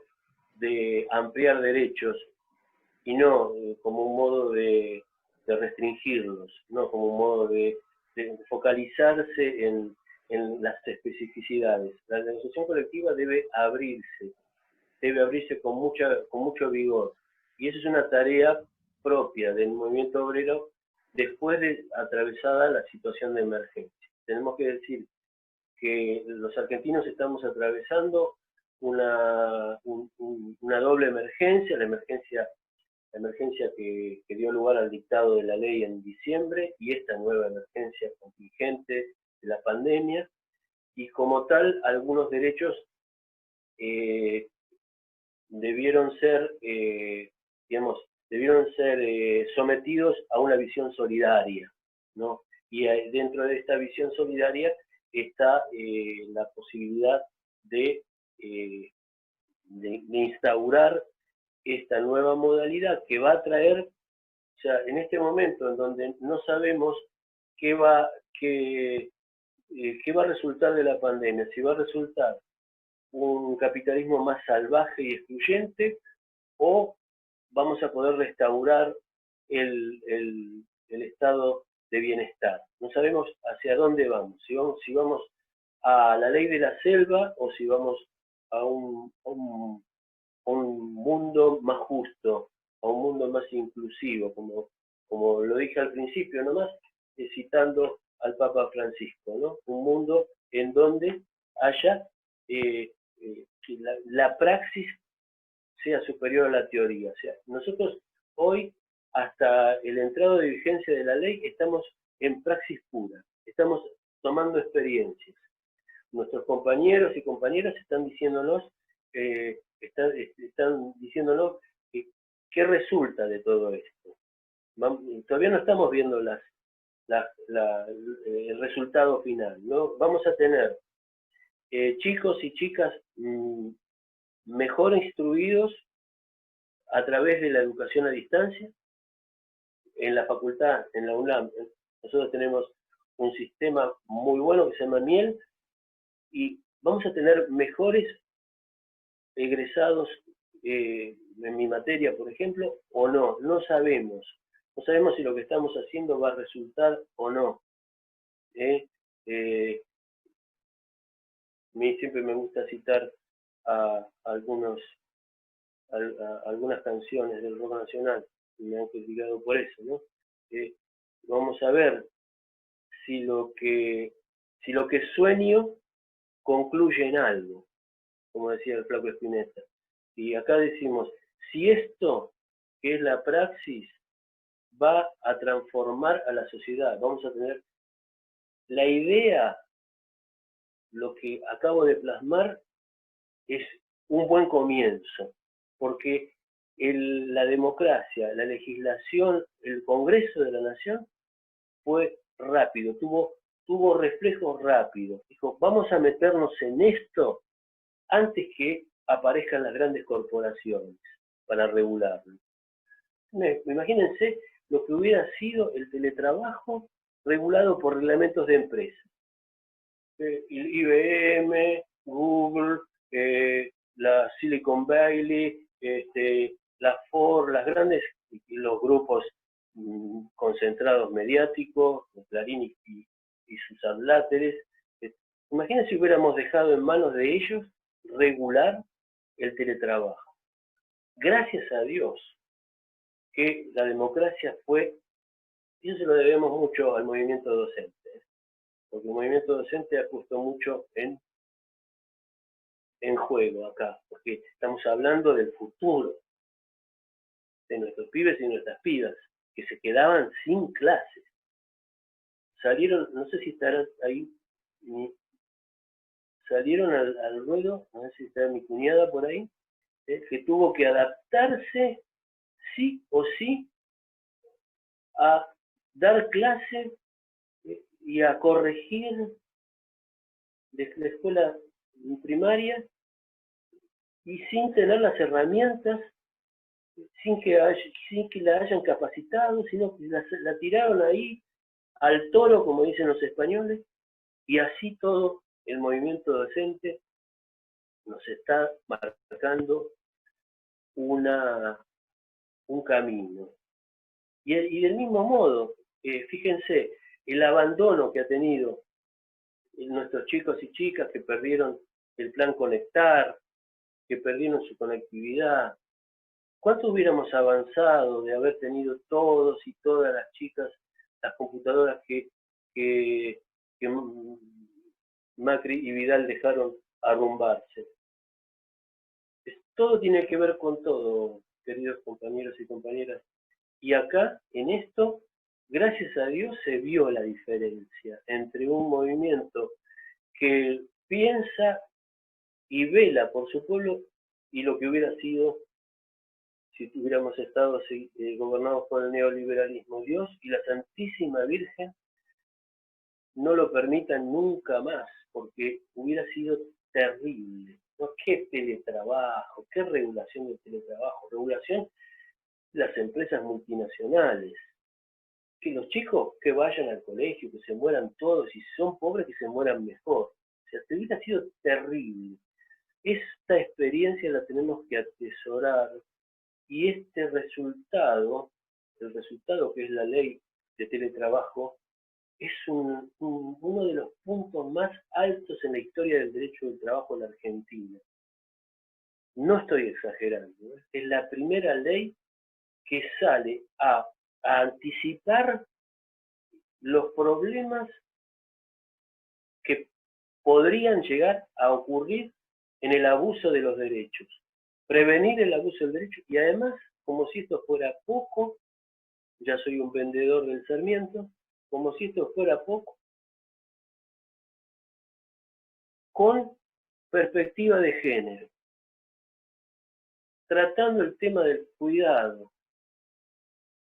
B: de ampliar derechos y no como un modo de restringirlos, no como un modo de focalizarse en las especificidades. La negociación colectiva debe abrirse con mucho vigor. Y eso es una tarea propia del movimiento obrero después de atravesada la situación de emergencia. Tenemos que decir que los argentinos estamos atravesando una doble emergencia, la emergencia que dio lugar al dictado de la ley en diciembre y esta nueva emergencia contingente de la pandemia, y como tal algunos derechos debieron ser sometidos a una visión solidaria, ¿no? Y dentro de esta visión solidaria está la posibilidad de instaurar esta nueva modalidad que va a traer, o sea, en este momento en donde no sabemos qué va a resultar de la pandemia, si va a resultar un capitalismo más salvaje y excluyente, o vamos a poder restaurar el estado de bienestar. No sabemos hacia dónde vamos, si vamos a la ley de la selva o si vamos a un mundo más justo, a un mundo más inclusivo, como lo dije al principio nomás, citando al Papa Francisco, ¿no? Un mundo en donde haya que la praxis sea superior a la teoría. O sea, nosotros hoy, hasta el entrado de vigencia de la ley, estamos en praxis pura, estamos tomando experiencias. Nuestros compañeros y compañeras están diciéndonos qué resulta de todo esto. Todavía no estamos viendo el resultado final, ¿no? Vamos a tener chicos y chicas mejor instruidos a través de la educación a distancia. En la facultad, en la UNLAM, nosotros tenemos un sistema muy bueno que se llama Miel, y vamos a tener mejores egresados en mi materia, por ejemplo, o no. No sabemos. No sabemos si lo que estamos haciendo va a resultar o no. A mí siempre me gusta citar a algunas canciones del rock nacional, y me han criticado por eso, ¿no? Vamos a ver si lo que sueño concluye en algo, como decía el Flaco Spinetta. Y acá decimos, si esto, que es la praxis, va a transformar a la sociedad, vamos a tener la idea, lo que acabo de plasmar es un buen comienzo, porque la democracia, la legislación, el Congreso de la Nación fue rápido, tuvo reflejos rápidos. Dijo, vamos a meternos en esto antes que aparezcan las grandes corporaciones para regularlo. Imagínense lo que hubiera sido el teletrabajo regulado por reglamentos de empresas. IBM, Google, la Silicon Valley, la Ford, las grandes, los grupos concentrados mediáticos, Clarín y sus adláteres. Imagínense si hubiéramos dejado en manos de ellos regular el teletrabajo. Gracias a Dios que la democracia fue, y eso se lo debemos mucho al movimiento docente, porque el movimiento docente ha puesto mucho en juego acá, porque estamos hablando del futuro de nuestros pibes y nuestras pibas, que se quedaban sin clases. Salieron, no sé si estarán ahí, salieron al ruedo, no sé si está mi cuñada por ahí, que tuvo que adaptarse sí o sí a dar clases y a corregir desde la escuela primaria, y sin tener las herramientas, sin que la hayan capacitado, sino que la tiraron ahí al toro, como dicen los españoles, y así todo el movimiento docente nos está marcando un camino. Y del mismo modo, fíjense, el abandono que ha tenido nuestros chicos y chicas que perdieron el plan Conectar, que perdieron su conectividad. ¿Cuánto hubiéramos avanzado de haber tenido todos y todas las chicas las computadoras que Macri y Vidal dejaron arrumbarse? Todo tiene que ver con todo, queridos compañeros y compañeras. Y acá, en esto, gracias a Dios se vio la diferencia entre un movimiento que piensa y vela por su pueblo y lo que hubiera sido si hubiéramos estado gobernados por el neoliberalismo. Dios y la Santísima Virgen no lo permitan nunca más, porque hubiera sido terrible. ¿No? ¿Qué teletrabajo? ¿Qué regulación del teletrabajo? Regulación de las empresas multinacionales. Que los chicos que vayan al colegio, que se mueran todos, y si son pobres que se mueran mejor. O sea, hubiera sido terrible. Esta experiencia la tenemos que atesorar, y este resultado, el resultado que es la ley de teletrabajo, es uno de los puntos más altos en la historia del derecho del trabajo en la Argentina. No estoy exagerando, es la primera ley que sale a anticipar los problemas que podrían llegar a ocurrir en el abuso de los derechos, prevenir el abuso del derecho, y además, como si esto fuera poco, ya soy un vendedor del Sarmiento, como si esto fuera poco, con perspectiva de género, tratando el tema del cuidado,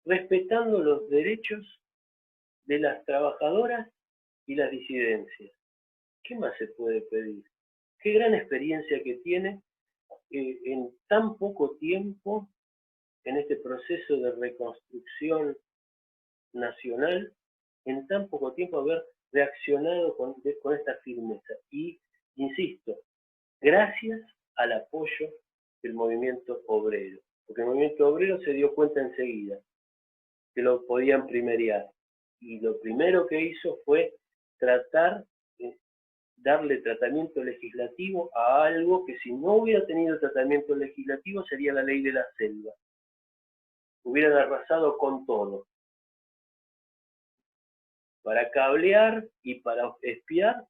B: respetando los derechos de las trabajadoras y las disidencias. ¿Qué más se puede pedir? Qué gran experiencia que tiene en tan poco tiempo en este proceso de reconstrucción nacional, en tan poco tiempo haber reaccionado con esta firmeza. Y, insisto, gracias al apoyo del movimiento obrero, porque el movimiento obrero se dio cuenta enseguida que lo podían primerear, y lo primero que hizo fue tratar de darle tratamiento legislativo a algo que, si no hubiera tenido tratamiento legislativo, sería la ley de la selva. Hubieran arrasado con todo. Para cablear y para espiar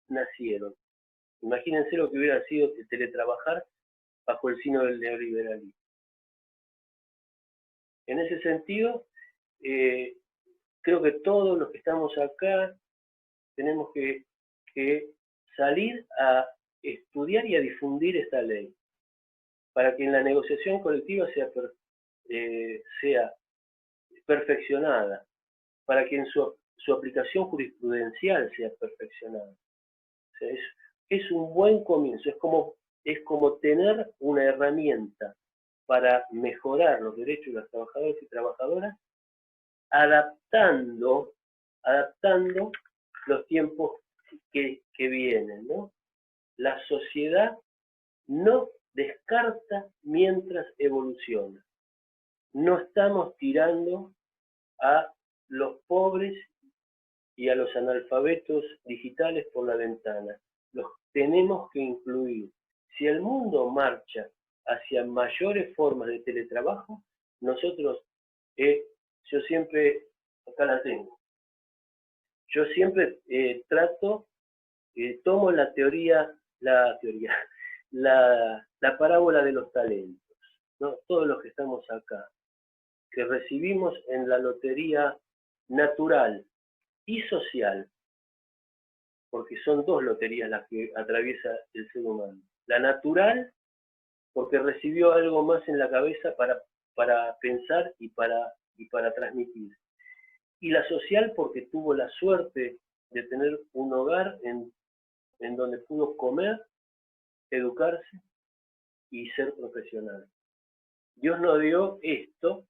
B: nacieron. Imagínense lo que hubiera sido teletrabajar bajo el signo del neoliberalismo. En ese sentido, creo que todos los que estamos acá tenemos que salir a estudiar y a difundir esta ley, para que en la negociación colectiva sea perfeccionada, para que en su aplicación jurisprudencial sea perfeccionada. O sea, es un buen comienzo, es como tener una herramienta para mejorar los derechos de los trabajadores y trabajadoras, adaptando los tiempos que vienen, ¿no? La sociedad no descarta mientras evoluciona. No estamos tirando a los pobres y a los analfabetos digitales por la ventana. Los tenemos que incluir. Si el mundo marcha hacia mayores formas de teletrabajo, nosotros, yo siempre, acá la tengo, yo siempre tomo la parábola de los talentos, ¿no? Todos los que estamos acá, que recibimos en la lotería natural y social, porque son dos loterías las que atraviesa el ser humano. La natural, porque recibió algo más en la cabeza para pensar y para transmitir. Y la social, porque tuvo la suerte de tener un hogar en donde pudo comer, educarse y ser profesional. Dios nos dio esto,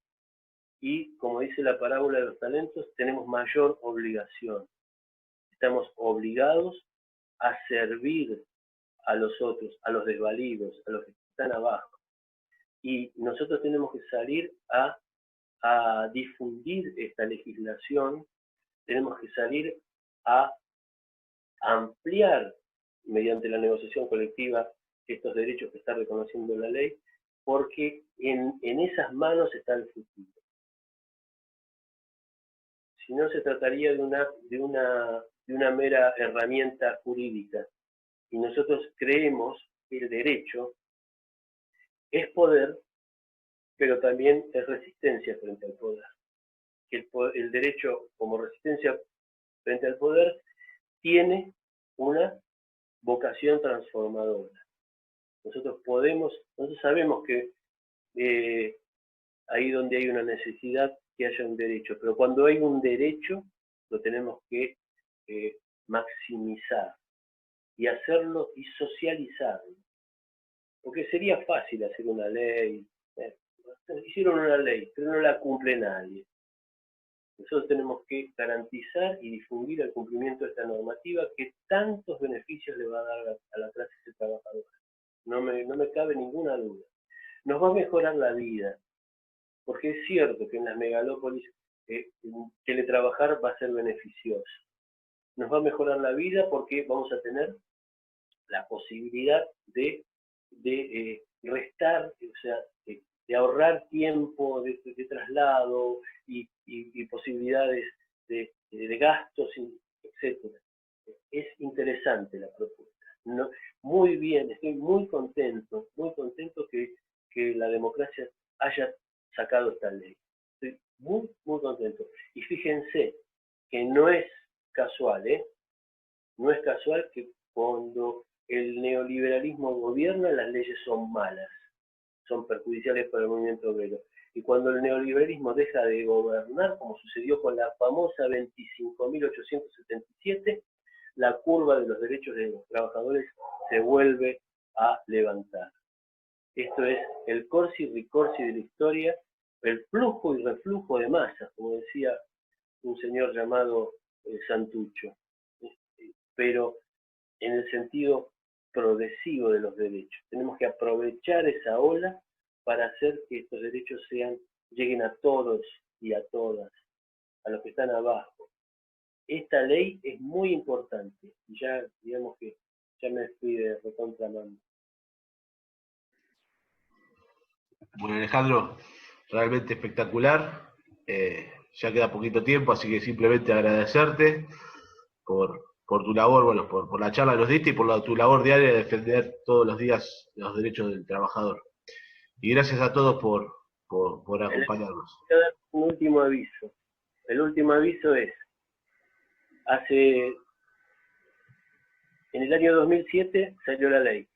B: y como dice la parábola de los talentos, tenemos mayor obligación. Estamos obligados a servir a los otros, a los desvalidos, a los que están abajo. Y nosotros tenemos que salir a difundir esta legislación, tenemos que salir a ampliar mediante la negociación colectiva estos derechos que está reconociendo la ley, porque en esas manos está el futuro. Si no, se trataría de una mera herramienta jurídica. Y nosotros creemos que el derecho es poder, pero también es resistencia frente al poder. Que el derecho, como resistencia frente al poder, tiene una vocación transformadora. Nosotros sabemos que ahí donde hay una necesidad, que haya un derecho, pero cuando hay un derecho, lo tenemos que maximizar y hacerlo y socializarlo. Porque sería fácil hacer una ley, hicieron una ley, pero no la cumple nadie. Nosotros tenemos que garantizar y difundir el cumplimiento de esta normativa que tantos beneficios le va a dar a la clase trabajadora. No me cabe ninguna duda. Nos va a mejorar la vida, porque es cierto que en las megalópolis teletrabajar va a ser beneficioso. Nos va a mejorar la vida porque vamos a tener la posibilidad de restar, o sea, de ahorrar tiempo de traslado y posibilidades de gastos, etc. Es interesante la propuesta. No, muy bien, estoy muy contento que la democracia haya sacado esta ley. Estoy muy, muy contento. Y fíjense que no es casual, no es casual que cuando el neoliberalismo gobierna, las leyes son malas, son perjudiciales para el movimiento obrero. Y cuando el neoliberalismo deja de gobernar, como sucedió con la famosa 25.877, la curva de los derechos de los trabajadores se vuelve a levantar. Esto es el corsi ricorsi de la historia, el flujo y reflujo de masas, como decía un señor llamado Santucho, pero en el sentido progresivo de los derechos. Tenemos que aprovechar esa ola para hacer que estos derechos lleguen a todos y a todas, a los que están abajo. Esta ley es muy importante, y ya digamos que ya me fui de recontramando.
A: Bueno, Alejandro, realmente espectacular. Ya queda poquito tiempo, así que simplemente agradecerte por tu labor, bueno, por la charla que nos diste y por tu labor diaria de defender todos los días los derechos del trabajador. Y gracias a todos por acompañarnos.
B: Voy a dar un último aviso. El último aviso es, en el año 2007 salió la ley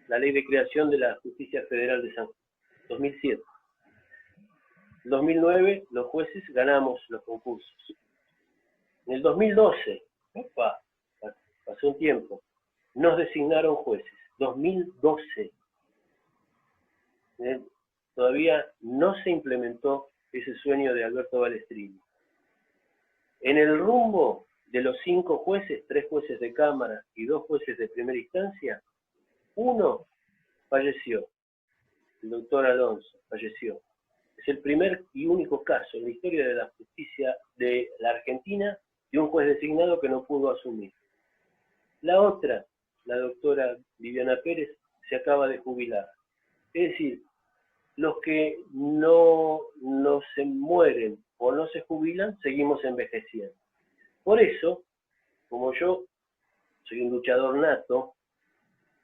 B: de creación de la Justicia Federal de San Juan, 2007. En 2009 los jueces ganamos los concursos. En el 2012, pasó un tiempo, nos designaron jueces. 2012. Todavía no se implementó ese sueño de Alberto Balestrini. En el rumbo de los 5 jueces, 3 jueces de Cámara y 2 jueces de primera instancia, uno falleció, el doctor Alonso falleció. Es el primer y único caso en la historia de la justicia de la Argentina de un juez designado que no pudo asumir. La otra, la doctora Viviana Pérez, se acaba de jubilar. Es decir, los que no se mueren o no se jubilan, seguimos envejeciendo. Por eso, como yo soy un luchador nato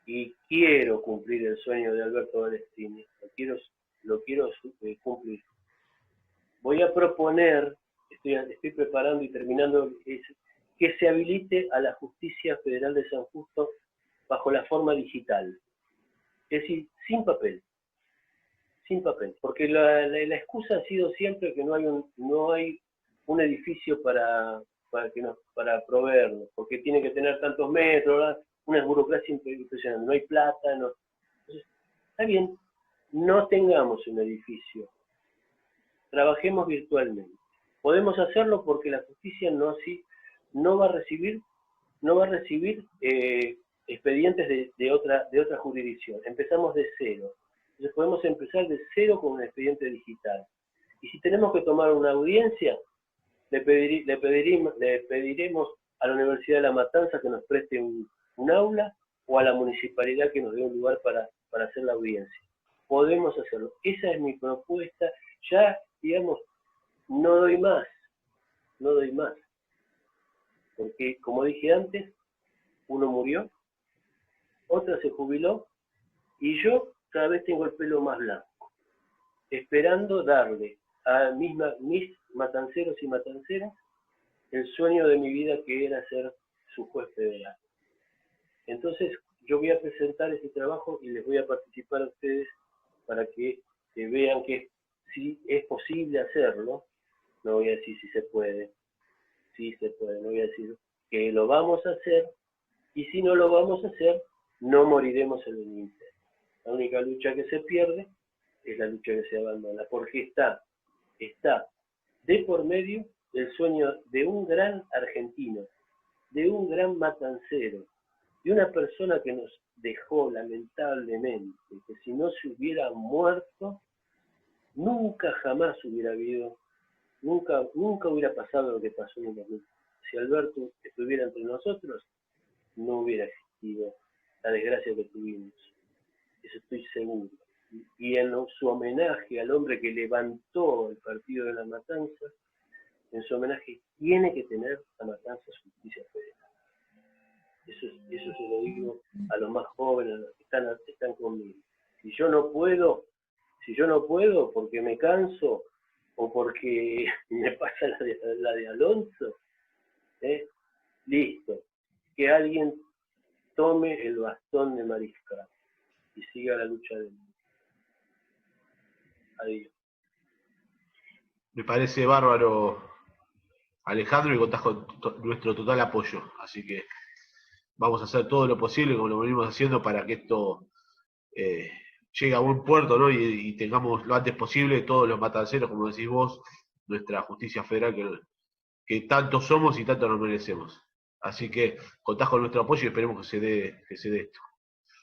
B: y quiero cumplir el sueño de Alberto Balestrini, lo quiero cumplir. Voy a proponer, estoy preparando y terminando, que se habilite a la Justicia Federal de San Justo bajo la forma digital. Es decir, sin papel, porque la excusa ha sido siempre que no hay un edificio para proveernos, porque tiene que tener tantos metros, ¿verdad? Una burocracia impresionante, no hay plata, no. Entonces, está bien, no tengamos un edificio, trabajemos virtualmente. Podemos hacerlo porque la justicia no va a recibir expedientes de otra jurisdicción. Empezamos de cero. Entonces podemos empezar de cero con un expediente digital. Y si tenemos que tomar una audiencia, le pediremos a la Universidad de La Matanza que nos preste un aula o a la municipalidad que nos dé un lugar para hacer la audiencia. Podemos hacerlo. Esa es mi propuesta. Ya, digamos, no doy más. Porque, como dije antes, uno murió, otra se jubiló, y yo cada vez tengo el pelo más blanco, esperando darle a mis matanceros y matanceras el sueño de mi vida, que era ser su juez federal. Entonces, yo voy a presentar ese trabajo y les voy a participar a ustedes para que vean que si es posible hacerlo. No voy a decir si se puede, sí se puede, no voy a decir que lo vamos a hacer, y si no lo vamos a hacer, no moriremos en el intento. La única lucha que se pierde es la lucha que se abandona, porque está de por medio el sueño de un gran argentino, de un gran matancero, de una persona que nos dejó lamentablemente, que si no se hubiera muerto, nunca jamás hubiera habido, nunca hubiera pasado lo que pasó en el 2000. Si Alberto estuviera entre nosotros, no hubiera existido la desgracia que tuvimos. Eso estoy seguro. Y en su homenaje al hombre que levantó el partido de La Matanza, en su homenaje tiene que tener La Matanza justicia federal. Eso se lo digo a los más jóvenes, a los que están conmigo. Si yo no puedo porque me canso o porque me pasa la de Alonso, listo, que alguien tome el bastón de mariscal y siga la lucha del mundo. Adiós.
A: Me parece bárbaro, Alejandro, y contás con nuestro total apoyo. Así que vamos a hacer todo lo posible, como lo venimos haciendo, para que esto llegue a buen puerto, ¿no? Y tengamos lo antes posible todos los matanceros, como decís vos, nuestra justicia federal que tanto somos y tanto nos merecemos. Así que contás con nuestro apoyo y esperemos que se dé esto.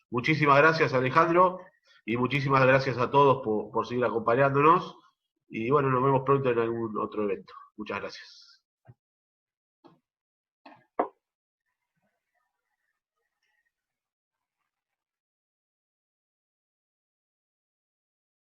A: Muchísimas gracias, Alejandro, y muchísimas gracias a todos por seguir acompañándonos. Y bueno, nos vemos pronto en algún otro evento. Muchas gracias.